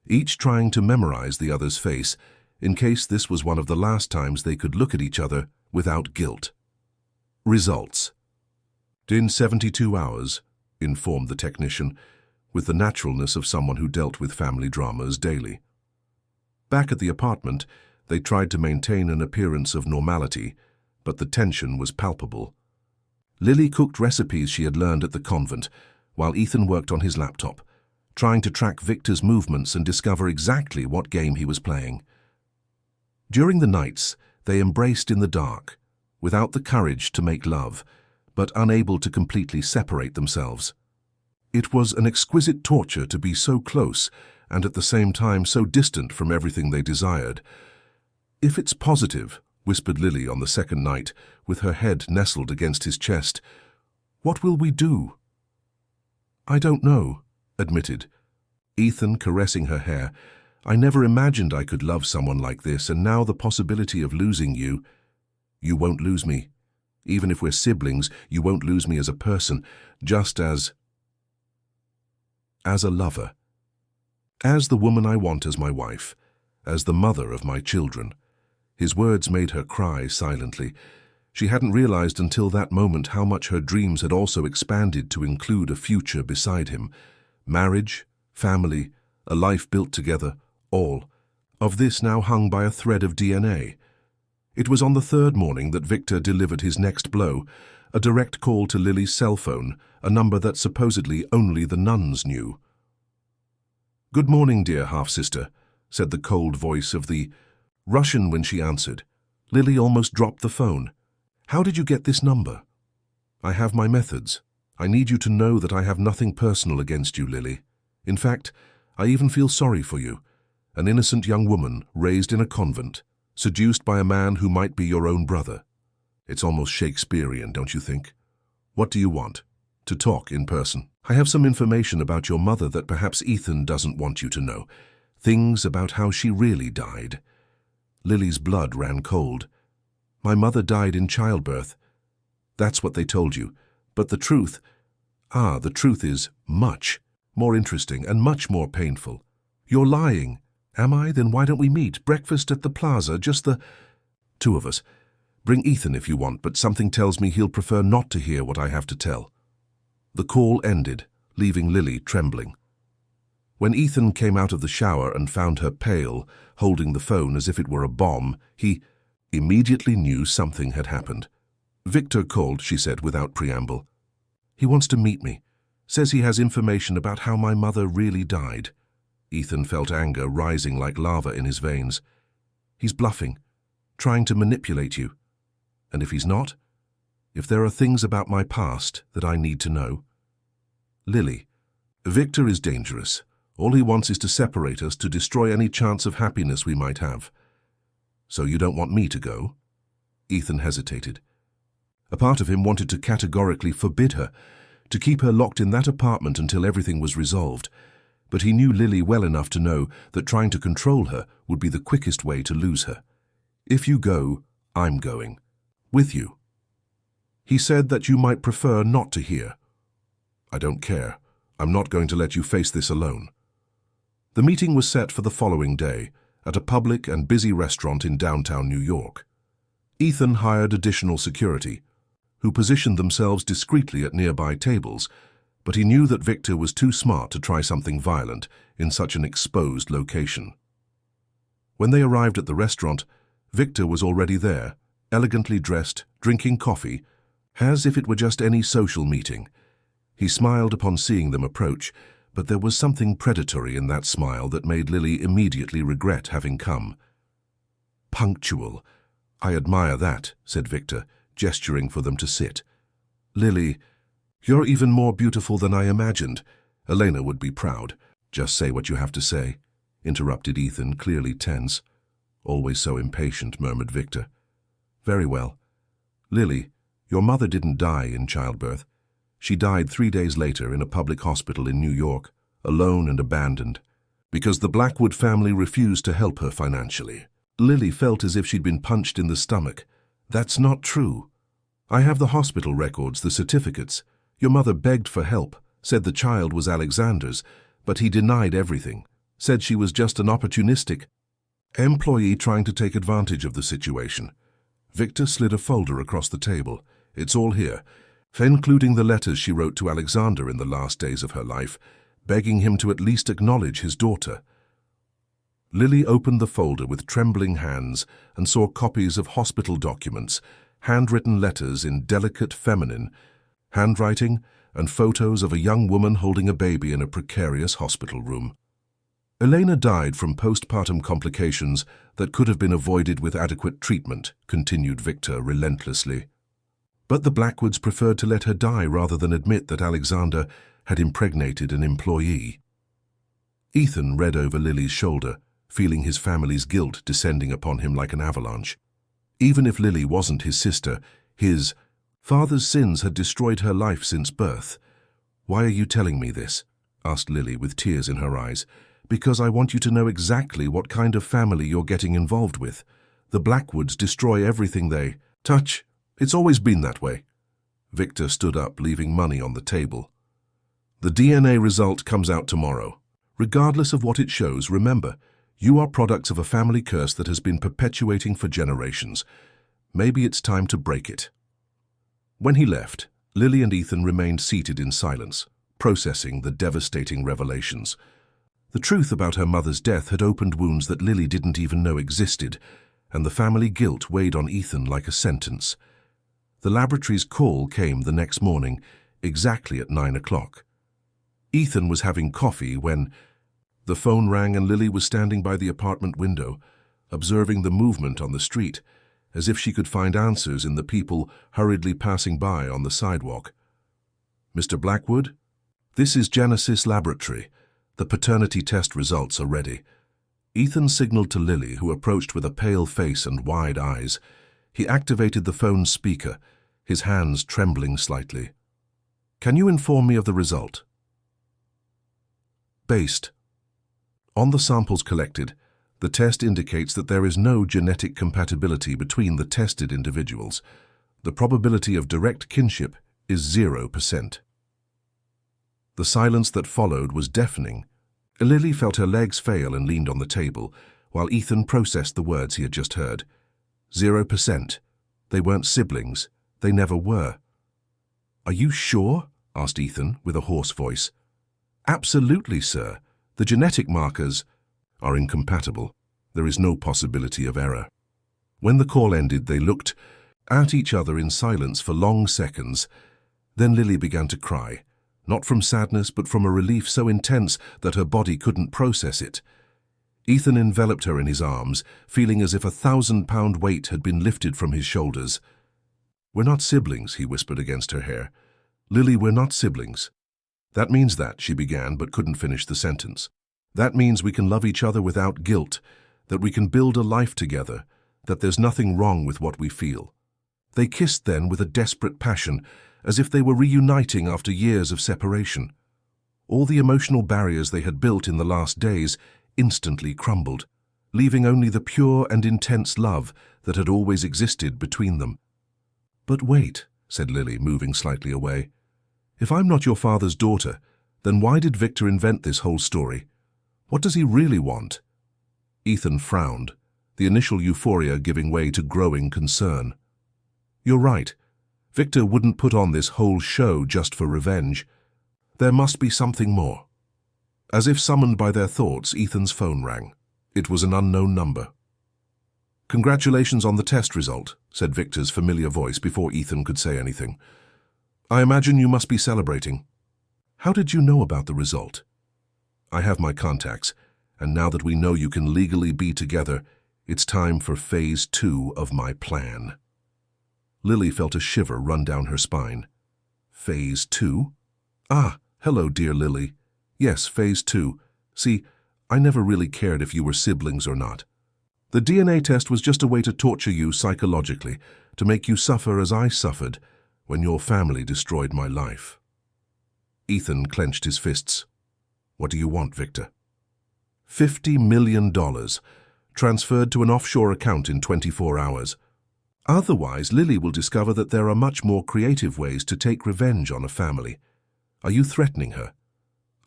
each trying to memorize the other's face, in case this was one of the last times they could look at each other without guilt. Results. "In 72 hours, informed the technician, with the naturalness of someone who dealt with family dramas daily. Back at the apartment, they tried to maintain an appearance of normality, but the tension was palpable. Lily cooked recipes she had learned at the convent, while Ethan worked on his laptop, trying to track Victor's movements and discover exactly what game he was playing. During the nights, they embraced in the dark, without the courage to make love, but unable to completely separate themselves. It was an exquisite torture to be so close and at the same time so distant from everything they desired. "If it's positive," whispered Lily on the second night, with her head nestled against his chest, "what will we do?" "I don't know," admitted Ethan, caressing her hair. "I never imagined I could love someone like this, and now the possibility of losing you—" "You won't lose me. Even if we're siblings, you won't lose me as a person, just as a lover. As the woman I want as my wife, as the mother of my children." His words made her cry silently. She hadn't realized until that moment how much her dreams had also expanded to include a future beside him. Marriage, family, a life built together, all of this now hung by a thread of DNA. It was on the third morning that Victor delivered his next blow, a direct call to Lily's cell phone, a number that supposedly only the nuns knew. "Good morning, dear half-sister," said the cold voice of the Russian when she answered. Lily almost dropped the phone. "How did you get this number?" "I have my methods. I need you to know that I have nothing personal against you, Lily. In fact, I even feel sorry for you, an innocent young woman raised in a convent, seduced by a man who might be your own brother. It's almost Shakespearean, don't you think? What do you want? To talk in person? I have some information about your mother that perhaps Ethan doesn't want you to know. Things about how she really died." Lily's blood ran cold. "My mother died in childbirth." "That's what they told you. But the truth is much more interesting and much more painful." "You're lying." "Am I? Then why don't we meet? Breakfast at the plaza, just the two of us. Bring Ethan if you want, but something tells me he'll prefer not to hear what I have to tell." The call ended, leaving Lily trembling. When Ethan came out of the shower and found her pale, holding the phone as if it were a bomb, he immediately knew something had happened. "Victor called," she said without preamble. "He wants to meet me. Says he has information about how my mother really died." Ethan felt anger rising like lava in his veins. "He's bluffing, trying to manipulate you. And if he's not? If there are things about my past that I need to know?" "Lily, Victor is dangerous. All he wants is to separate us, to destroy any chance of happiness we might have." "So you don't want me to go?" Ethan hesitated. A part of him wanted to categorically forbid her, to keep her locked in that apartment until everything was resolved. But he knew Lily well enough to know that trying to control her would be the quickest way to lose her. "If you go, I'm going. With you." "He said that you might prefer not to hear." "I don't care. I'm not going to let you face this alone." The meeting was set for the following day, at a public and busy restaurant in downtown New York. Ethan hired additional security, who positioned themselves discreetly at nearby tables, but he knew that Victor was too smart to try something violent in such an exposed location. When they arrived at the restaurant, Victor was already there, elegantly dressed, drinking coffee, as if it were just any social meeting. He smiled upon seeing them approach, but there was something predatory in that smile that made Lily immediately regret having come. Punctual, I admire that, said Victor, gesturing for them to sit. Lily, you're even more beautiful than I imagined. Elena would be proud. Just say what you have to say, interrupted Ethan, clearly tense. Always so impatient, murmured Victor. Very well. Lily, your mother didn't die in childbirth. She died 3 days later in a public hospital in New York, alone and abandoned, because the Blackwood family refused to help her financially. Lily felt as if she'd been punched in the stomach. That's not true. I have the hospital records, the certificates. Your mother begged for help, said the child was Alexander's, but he denied everything, said she was just an opportunistic employee trying to take advantage of the situation. Victor slid a folder across the table. It's all here, including the letters she wrote to Alexander in the last days of her life, begging him to at least acknowledge his daughter. Lily opened the folder with trembling hands and saw copies of hospital documents, handwritten letters in delicate feminine handwriting, and photos of a young woman holding a baby in a precarious hospital room. Elena died from postpartum complications that could have been avoided with adequate treatment, continued Victor relentlessly. But the Blackwoods preferred to let her die rather than admit that Alexander had impregnated an employee. Ethan read over Lily's shoulder, feeling his family's guilt descending upon him like an avalanche. Even if Lily wasn't his sister, his father's sins had destroyed her life since birth. Why are you telling me this? Asked Lily with tears in her eyes. Because I want you to know exactly what kind of family you're getting involved with. The Blackwoods destroy everything they touch. It's always been that way. Victor stood up, leaving money on the table. The DNA result comes out tomorrow. Regardless of what it shows, remember, you are products of a family curse that has been perpetuating for generations. Maybe it's time to break it. When he left, Lily and Ethan remained seated in silence, processing the devastating revelations. The truth about her mother's death had opened wounds that Lily didn't even know existed, and the family guilt weighed on Ethan like a sentence. The laboratory's call came the next morning, exactly at 9 o'clock. Ethan was having coffee when the phone rang and Lily was standing by the apartment window, observing the movement on the street, as if she could find answers in the people hurriedly passing by on the sidewalk. Mr. Blackwood? This is Genesis Laboratory. The paternity test results are ready. Ethan signaled to Lily, who approached with a pale face and wide eyes. He activated the phone's speaker, his hands trembling slightly. Can you inform me of the result? Based on the samples collected, the test indicates that there is no genetic compatibility between the tested individuals. The probability of direct kinship is 0%. The silence that followed was deafening. Lily felt her legs fail and leaned on the table, while Ethan processed the words he had just heard. 0%. They weren't siblings. They never were. Are you sure? Asked Ethan with a hoarse voice. Absolutely, sir. The genetic markers are incompatible. There is no possibility of error. When the call ended, they looked at each other in silence for long seconds. Then Lily began to cry, not from sadness but from a relief so intense that her body couldn't process it. Ethan enveloped her in his arms, feeling as if a 1,000-pound weight had been lifted from his shoulders. We're not siblings, he whispered against her hair. Lily, we're not siblings. That means that, she began, but couldn't finish the sentence. That means we can love each other without guilt, that we can build a life together, that there's nothing wrong with what we feel. They kissed then with a desperate passion, as if they were reuniting after years of separation. All the emotional barriers they had built in the last days instantly crumbled, leaving only the pure and intense love that had always existed between them. But wait, said Lily, moving slightly away. If I'm not your father's daughter, then why did Victor invent this whole story? What does he really want? Ethan frowned, the initial euphoria giving way to growing concern. You're right. Victor wouldn't put on this whole show just for revenge. There must be something more. As if summoned by their thoughts, Ethan's phone rang. It was an unknown number. Congratulations on the test result, said Victor's familiar voice before Ethan could say anything. I imagine you must be celebrating. How did you know about the result? I have my contacts, and now that we know you can legally be together, It's time for phase 2 of my plan. Lily felt a shiver run down her spine. Phase 2? Ah, hello, dear Lily. Yes, phase 2. See, I never really cared if you were siblings or not. The DNA test was just a way to torture you psychologically, to make you suffer as I suffered when your family destroyed my life. Ethan clenched his fists. What do you want, Victor? $50 million, transferred to an offshore account in 24 hours. Otherwise, Lily will discover that there are much more creative ways to take revenge on a family. Are you threatening her?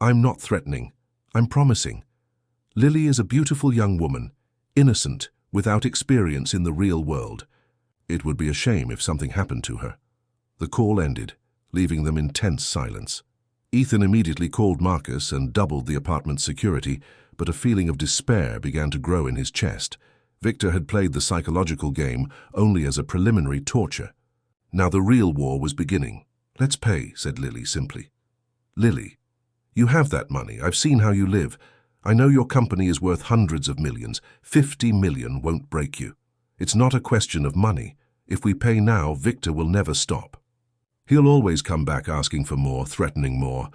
I'm not threatening. I'm promising. Lily is a beautiful young woman, innocent, without experience in the real world. It would be a shame if something happened to her. The call ended, leaving them in tense silence. Ethan immediately called Marcus and doubled the apartment's security, but a feeling of despair began to grow in his chest. Victor had played the psychological game only as a preliminary torture. Now the real war was beginning. Let's pay, said Lily simply. Lily, you have that money. I've seen how you live. I know your company is worth hundreds of millions. 50 million won't break you. It's not a question of money. If we pay now, Victor will never stop. He'll always come back asking for more, threatening more.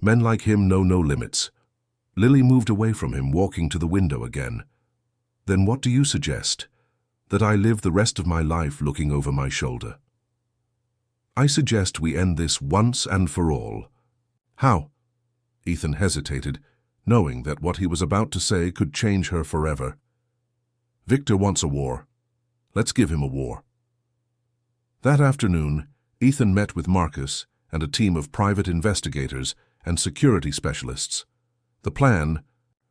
Men like him know no limits. Lily moved away from him, walking to the window again. Then what do you suggest? That I live the rest of my life looking over my shoulder? I suggest we end this once and for all. How? Ethan hesitated, knowing that what he was about to say could change her forever. Victor wants a war. Let's give him a war. That afternoon, Ethan met with Marcus and a team of private investigators and security specialists. The plan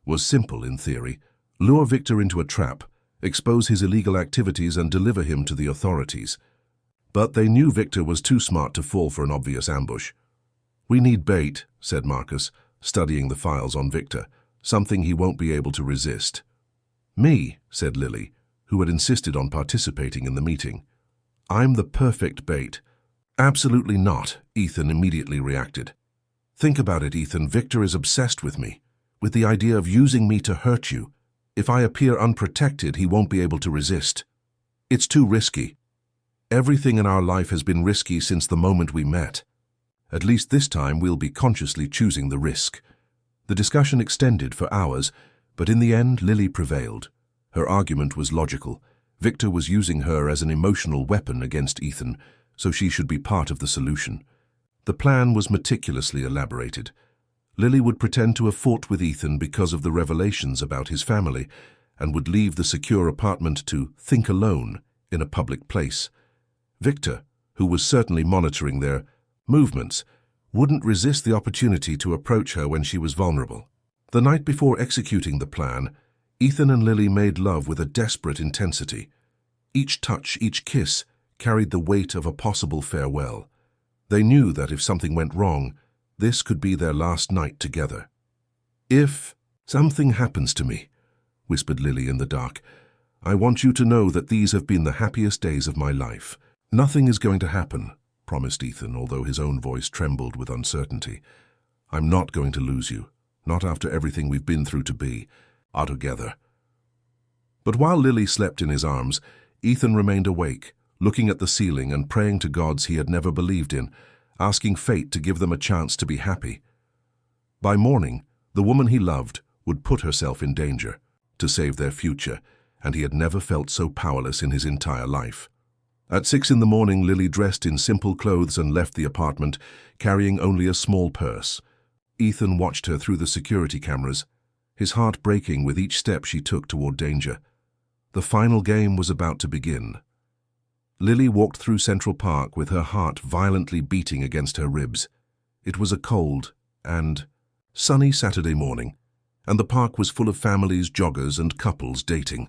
was simple in theory: lure Victor into a trap, expose his illegal activities and deliver him to the authorities. But they knew Victor was too smart to fall for an obvious ambush. We need bait, said Marcus, studying the files on Victor, something he won't be able to resist. Me, said Lily, who had insisted on participating in the meeting. I'm the perfect bait. Absolutely not, Ethan immediately reacted. Think about it, Ethan. Victor is obsessed with me, with the idea of using me to hurt you. If I appear unprotected, he won't be able to resist. It's too risky. Everything in our life has been risky since the moment we met. At least this time we'll be consciously choosing the risk. The discussion extended for hours, but in the end Lily prevailed. Her argument was logical. Victor was using her as an emotional weapon against Ethan, so she should be part of the solution. The plan was meticulously elaborated. Lily would pretend to have fought with Ethan because of the revelations about his family, and would leave the secure apartment to think alone in a public place. Victor, who was certainly monitoring their movements, wouldn't resist the opportunity to approach her when she was vulnerable. The night before executing the plan, Ethan and Lily made love with a desperate intensity. Each touch, each kiss, carried the weight of a possible farewell. They knew that if something went wrong, this could be their last night together. If something happens to me, whispered Lily in the dark, I want you to know that these have been the happiest days of my life. Nothing is going to happen, promised Ethan, although his own voice trembled with uncertainty. I'm not going to lose you, not after everything we've been through to be together. But while Lily slept in his arms, Ethan remained awake, looking at the ceiling and praying to gods he had never believed in, asking fate to give them a chance to be happy. By morning, the woman he loved would put herself in danger to save their future, and he had never felt so powerless in his entire life. At 6 in the morning, Lily dressed in simple clothes and left the apartment, carrying only a small purse. Ethan watched her through the security cameras, his heart breaking with each step she took toward danger. The final game was about to begin. Lily walked through Central Park with her heart violently beating against her ribs. It was a cold and sunny Saturday morning, and the park was full of families, joggers, and couples dating.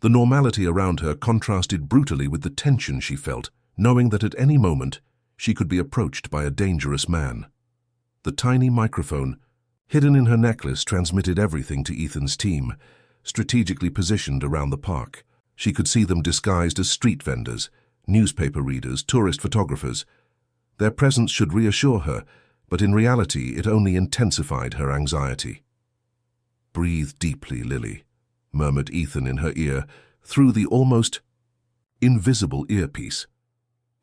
The normality around her contrasted brutally with the tension she felt, knowing that at any moment she could be approached by a dangerous man. The tiny microphone, hidden in her necklace, transmitted everything to Ethan's team, strategically positioned around the park. She could see them disguised as street vendors, newspaper readers, tourist photographers. Their presence should reassure her, but in reality it only intensified her anxiety. Breathe deeply, Lily, murmured Ethan in her ear, through the almost invisible earpiece.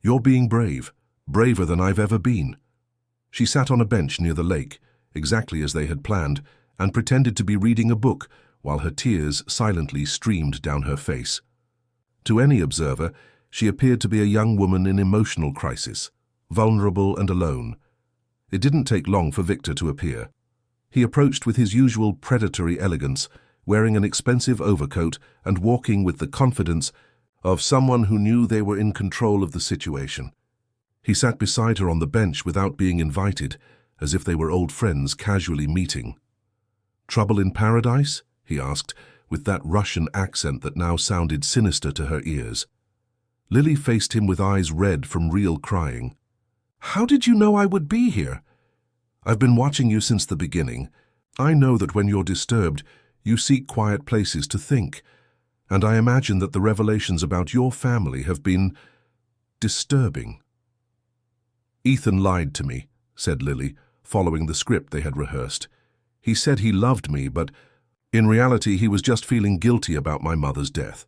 "You're being brave, braver than I've ever been." She sat on a bench near the lake, exactly as they had planned, and pretended to be reading a book while her tears silently streamed down her face. To any observer, she appeared to be a young woman in emotional crisis, vulnerable and alone. It didn't take long for Victor to appear. He approached with his usual predatory elegance, wearing an expensive overcoat and walking with the confidence of someone who knew they were in control of the situation. He sat beside her on the bench without being invited, as if they were old friends casually meeting. "Trouble in paradise?" he asked, with that Russian accent that now sounded sinister to her ears. Lily faced him with eyes red from real crying. "How did you know I would be here?" "I've been watching you since the beginning. I know that when you're disturbed, you seek quiet places to think, and I imagine that the revelations about your family have been disturbing." "Ethan lied to me," said Lily, following the script they had rehearsed. "He said he loved me, but in reality he was just feeling guilty about my mother's death."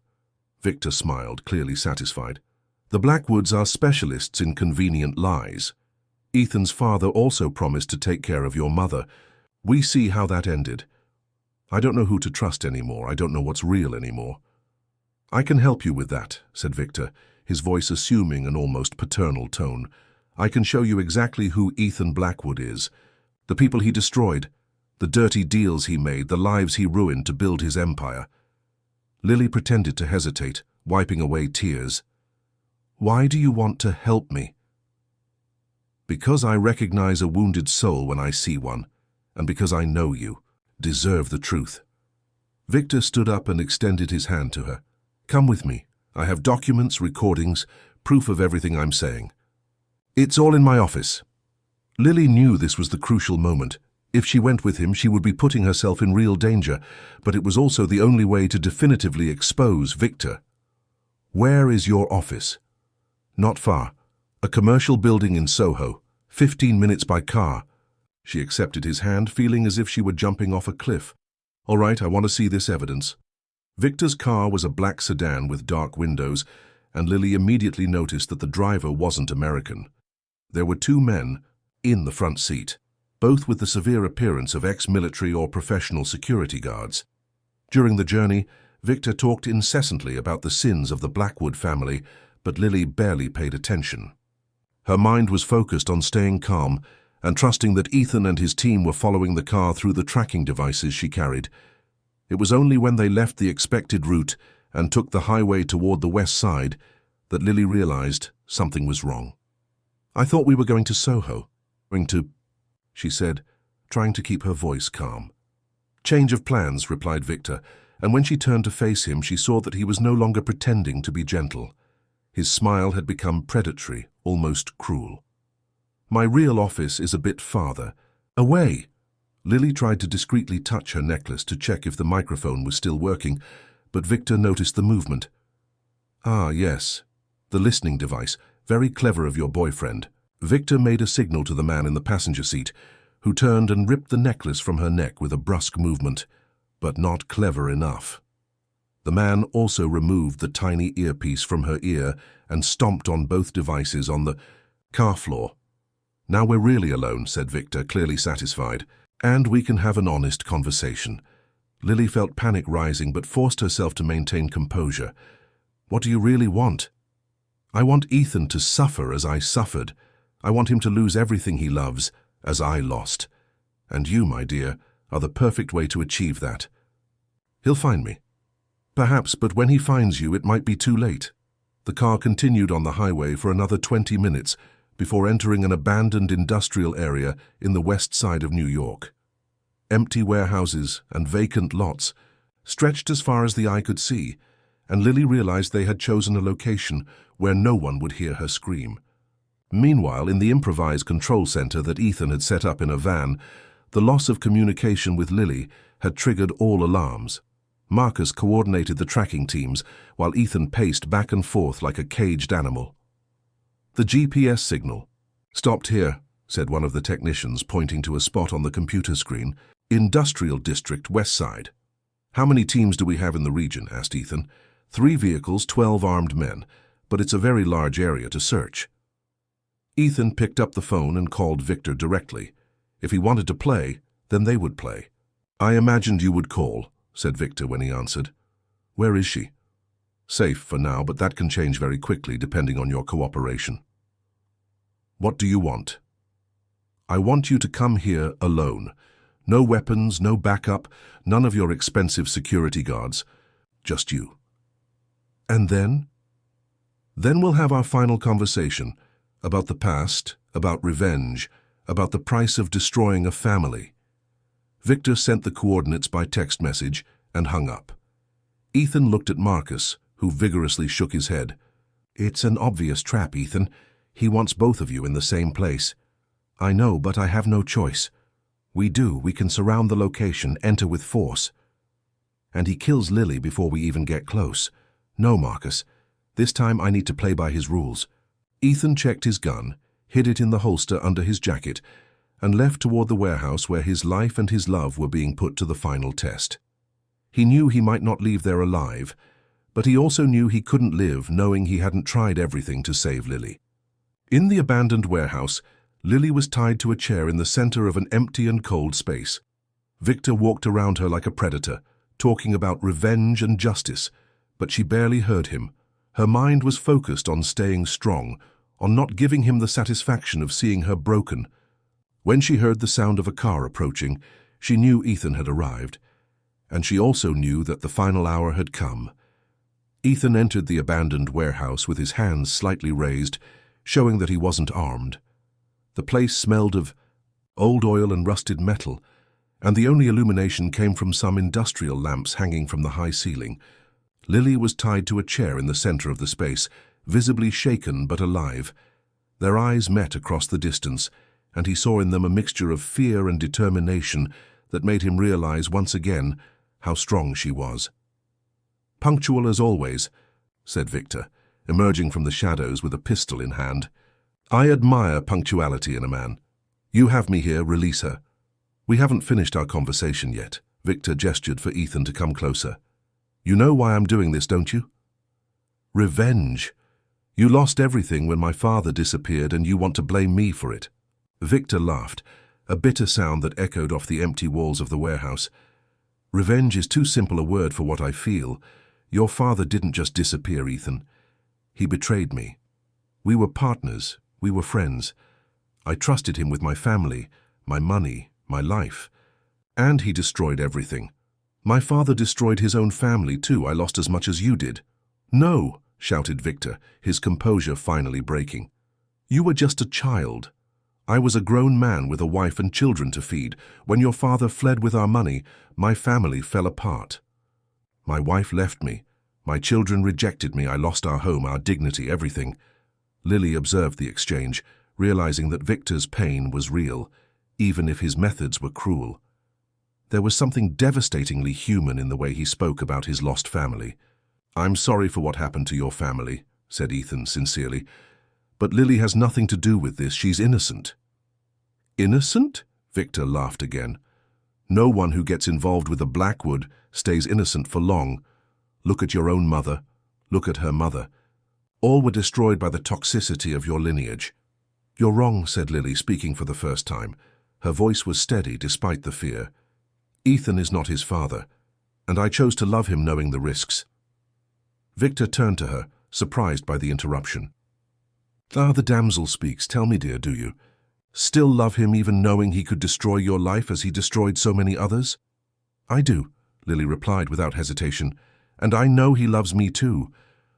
Victor smiled, clearly satisfied. "The Blackwoods are specialists in convenient lies. Ethan's father also promised to take care of your mother. We see how that ended. I don't know who to trust anymore. I don't know what's real anymore." "I can help you with that," said Victor, his voice assuming an almost paternal tone. "I can show you exactly who Ethan Blackwood is, the people he destroyed, the dirty deals he made, the lives he ruined to build his empire." Lily pretended to hesitate, wiping away tears. "Why do you want to help me?" "Because I recognize a wounded soul when I see one, and because I know you deserve the truth." Victor stood up and extended his hand to her. "Come with me. I have documents, recordings, proof of everything I'm saying. It's all in my office." Lily knew this was the crucial moment. If she went with him, she would be putting herself in real danger, but it was also the only way to definitively expose Victor. "Where is your office?" "Not far. A commercial building in Soho, 15 minutes by car." She accepted his hand, feeling as if she were jumping off a cliff. "All right, I want to see this evidence." Victor's car was a black sedan with dark windows, and Lily immediately noticed that the driver wasn't American. There were two men in the front seat, both with the severe appearance of ex-military or professional security guards. During the journey, Victor talked incessantly about the sins of the Blackwood family, but Lily barely paid attention. Her mind was focused on staying calm and trusting that Ethan and his team were following the car through the tracking devices she carried. It was only when they left the expected route and took the highway toward the west side that Lily realized something was wrong. "I thought we were going to Soho." "Going to," she said, trying to keep her voice calm. "Change of plans," replied Victor, and when she turned to face him, she saw that he was no longer pretending to be gentle. His smile had become predatory, almost cruel. "My real office is a bit farther away." Lily tried to discreetly touch her necklace to check if the microphone was still working, but Victor noticed the movement. "Ah, yes, the listening device. Very clever of your boyfriend." Victor made a signal to the man in the passenger seat, who turned and ripped the necklace from her neck with a brusque movement, but not clever enough. The man also removed the tiny earpiece from her ear and stomped on both devices on the car floor. "Now we're really alone," said Victor, clearly satisfied, "and we can have an honest conversation." Lily felt panic rising but forced herself to maintain composure. "What do you really want?" "I want Ethan to suffer as I suffered. I want him to lose everything he loves, as I lost. And you, my dear, are the perfect way to achieve that." "He'll find me." "Perhaps, but when he finds you, it might be too late." The car continued on the highway for another 20 minutes before entering an abandoned industrial area in the west side of New York. Empty warehouses and vacant lots stretched as far as the eye could see, and Lily realized they had chosen a location where no one would hear her scream. Meanwhile, in the improvised control center that Ethan had set up in a van, the loss of communication with Lily had triggered all alarms. Marcus coordinated the tracking teams, while Ethan paced back and forth like a caged animal. "The GPS signal stopped here," said one of the technicians, pointing to a spot on the computer screen. "Industrial District, West Side." "How many teams do we have in the region?" asked Ethan. 3 vehicles, 12 armed men, but it's a very large area to search. Ethan picked up the phone and called Victor directly. If he wanted to play, then they would play. "I imagined you would call," said Victor when he answered. "Where is she?" "Safe for now, but that can change very quickly depending on your cooperation." "What do you want?" "I want you to come here alone. No weapons, no backup, none of your expensive security guards. Just you." "And then?" "Then we'll have our final conversation about the past, about revenge, about the price of destroying a family." Victor sent the coordinates by text message and hung up. Ethan looked at Marcus, who vigorously shook his head. "It's an obvious trap, Ethan. He wants both of you in the same place." "I know, but I have no choice." "We do. We can surround the location, enter with force." "And he kills Lily before we even get close." "No, Marcus. This time I need to play by his rules." Ethan checked his gun, hid it in the holster under his jacket, and left toward the warehouse where his life and his love were being put to the final test. He knew he might not leave there alive, but he also knew he couldn't live knowing he hadn't tried everything to save Lily. In the abandoned warehouse, Lily was tied to a chair in the center of an empty and cold space. Victor walked around her like a predator, talking about revenge and justice, but she barely heard him. Her mind was focused on staying strong, on not giving him the satisfaction of seeing her broken. When she heard the sound of a car approaching, she knew Ethan had arrived, and she also knew that the final hour had come. Ethan entered the abandoned warehouse with his hands slightly raised, showing that he wasn't armed. The place smelled of old oil and rusted metal, and the only illumination came from some industrial lamps hanging from the high ceiling. Lily was tied to a chair in the center of the space, visibly shaken but alive. Their eyes met across the distance, and he saw in them a mixture of fear and determination that made him realize once again how strong she was. "Punctual as always," said Victor, emerging from the shadows with a pistol in hand. "I admire punctuality in a man. You have me here, release her." "We haven't finished our conversation yet." Victor gestured for Ethan to come closer. "You know why I'm doing this, don't you?" "Revenge. You lost everything when my father disappeared and you want to blame me for it." Victor laughed, a bitter sound that echoed off the empty walls of the warehouse. "Revenge is too simple a word for what I feel. Your father didn't just disappear, Ethan. He betrayed me. We were partners. We were friends. I trusted him with my family, my money, my life. And he destroyed everything. My father destroyed his own family, too. I lost as much as you did." "No," shouted Victor, his composure finally breaking. "You were just a child. I was a grown man with a wife and children to feed. When your father fled with our money, my family fell apart. My wife left me. My children rejected me. I lost our home, our dignity, everything." Lily observed the exchange, realizing that Victor's pain was real, even if his methods were cruel. There was something devastatingly human in the way he spoke about his lost family. "I'm sorry for what happened to your family," said Ethan sincerely. "But Lily has nothing to do with this. She's innocent." "Innocent?" Victor laughed again. "No one who gets involved with a Blackwood stays innocent for long. Look at your own mother. Look at her mother. All were destroyed by the toxicity of your lineage." "You're wrong," said Lily, speaking for the first time. Her voice was steady despite the fear. "Ethan is not his father, and I chose to love him knowing the risks." Victor turned to her, surprised by the interruption. "Ah, the damsel speaks. Tell me, dear, do you still love him even knowing he could destroy your life as he destroyed so many others?" "I do," Lily replied without hesitation, "and I know he loves me too.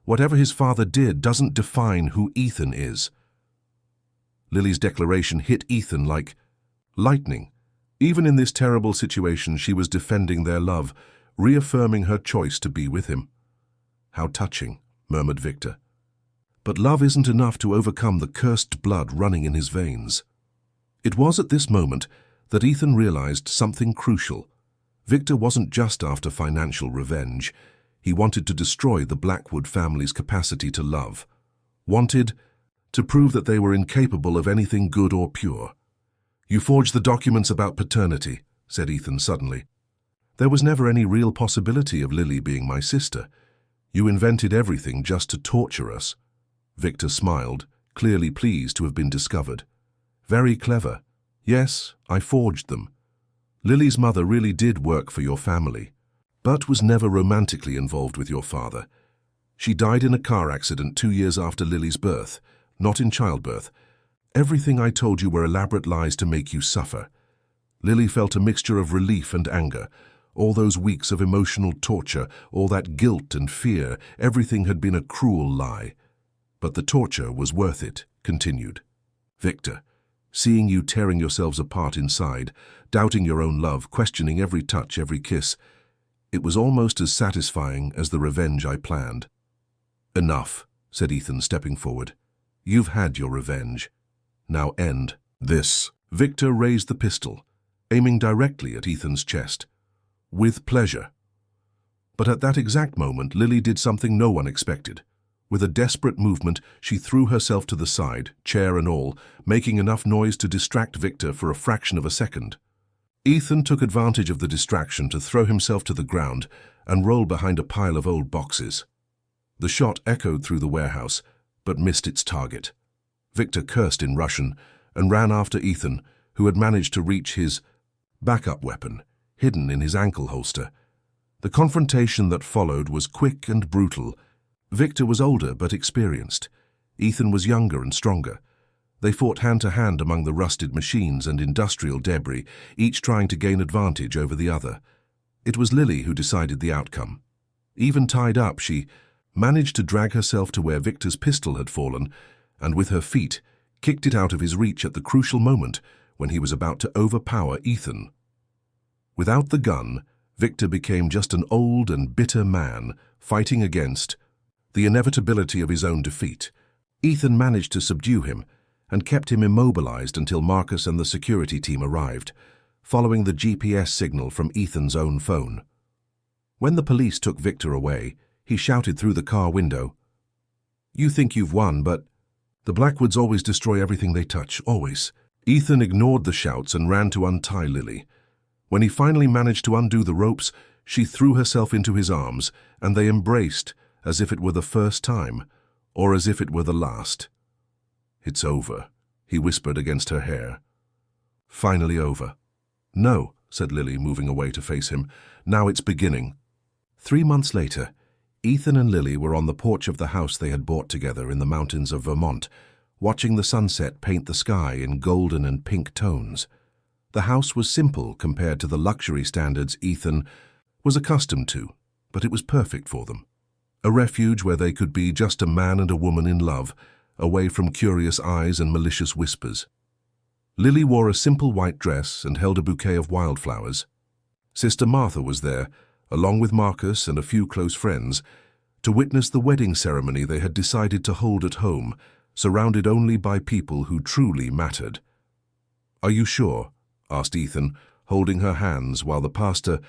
Whatever his father did doesn't define who Ethan is." Lily's declaration hit Ethan like lightning. Even in this terrible situation, she was defending their love, reaffirming her choice to be with him. "How touching," murmured Victor. "But love isn't enough to overcome the cursed blood running in his veins." It was at this moment that Ethan realized something crucial. Victor wasn't just after financial revenge. He wanted to destroy the Blackwood family's capacity to love. Wanted to prove that they were incapable of anything good or pure. "You forged the documents about paternity," said Ethan suddenly. "There was never any real possibility of Lily being my sister. You invented everything just to torture us. Victor smiled, clearly pleased to have been discovered. Very clever. Yes, I forged them. Lily's mother really did work for your family, but was never romantically involved with your father. She died in a car accident 2 years after Lily's birth, not in childbirth. Everything I told you were elaborate lies to make you suffer. Lily felt a mixture of relief and anger. All those weeks of emotional torture, all that guilt and fear, everything had been a cruel lie. But the torture was worth it, continued. Victor, seeing you tearing yourselves apart inside, doubting your own love, questioning every touch, every kiss, it was almost as satisfying as the revenge I planned. Enough, said Ethan, stepping forward. You've had your revenge. Now end this. Victor raised the pistol, aiming directly at Ethan's chest. With pleasure. But at that exact moment, Lily did something no one expected. With a desperate movement, she threw herself to the side, chair and all, making enough noise to distract Victor for a fraction of a second. Ethan took advantage of the distraction to throw himself to the ground and roll behind a pile of old boxes. The shot echoed through the warehouse, but missed its target. Victor cursed in Russian and ran after Ethan, who had managed to reach his backup weapon, hidden in his ankle holster. The confrontation that followed was quick and brutal. Victor was older but experienced. Ethan was younger and stronger. They fought hand-to-hand among the rusted machines and industrial debris, each trying to gain advantage over the other. It was Lily who decided the outcome. Even tied up, she managed to drag herself to where Victor's pistol had fallen, and with her feet kicked it out of his reach at the crucial moment when he was about to overpower Ethan. Without the gun, Victor became just an old and bitter man fighting against the inevitability of his own defeat. Ethan managed to subdue him and kept him immobilized until Marcus and the security team arrived, following the GPS signal from Ethan's own phone. When the police took Victor away, he shouted through the car window, "You think you've won, but the Blackwoods always destroy everything they touch, always." Ethan ignored the shouts and ran to untie Lily. When he finally managed to undo the ropes, she threw herself into his arms, and they embraced as if it were the first time, or as if it were the last. "It's over," he whispered against her hair. "Finally over." "No," said Lily, moving away to face him. "Now it's beginning." 3 months later, Ethan and Lily were on the porch of the house they had bought together in the mountains of Vermont, watching the sunset paint the sky in golden and pink tones. The house was simple compared to the luxury standards Ethan was accustomed to, but it was perfect for them. A refuge where they could be just a man and a woman in love, away from curious eyes and malicious whispers. Lily wore a simple white dress and held a bouquet of wildflowers. Sister Martha was there, along with Marcus and a few close friends, to witness the wedding ceremony they had decided to hold at home, surrounded only by people who truly mattered. "Are you sure?" asked Ethan, holding her hands while the pastor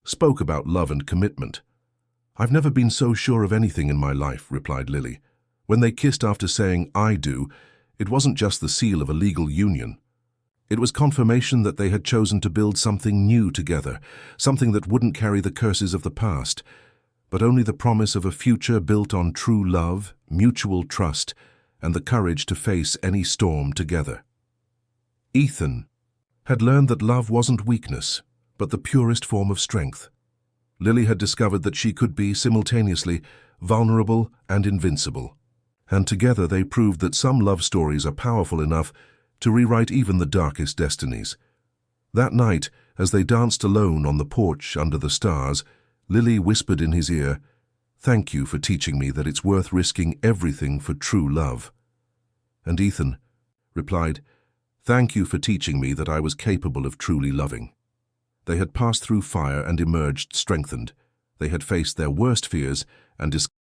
spoke about love and commitment. "I've never been so sure of anything in my life," replied Lily. When they kissed after saying, "I do," it wasn't just the seal of a legal union. It was confirmation that they had chosen to build something new together, something that wouldn't carry the curses of the past, but only the promise of a future built on true love, mutual trust, and the courage to face any storm together. Ethan had learned that love wasn't weakness, but the purest form of strength. Lily had discovered that she could be simultaneously vulnerable and invincible, and together they proved that some love stories are powerful enough to rewrite even the darkest destinies. That night, as they danced alone on the porch under the stars, Lily whispered in his ear, "Thank you for teaching me that it's worth risking everything for true love." And Ethan replied, "Thank you for teaching me that I was capable of truly loving." They had passed through fire and emerged strengthened. They had faced their worst fears and discovered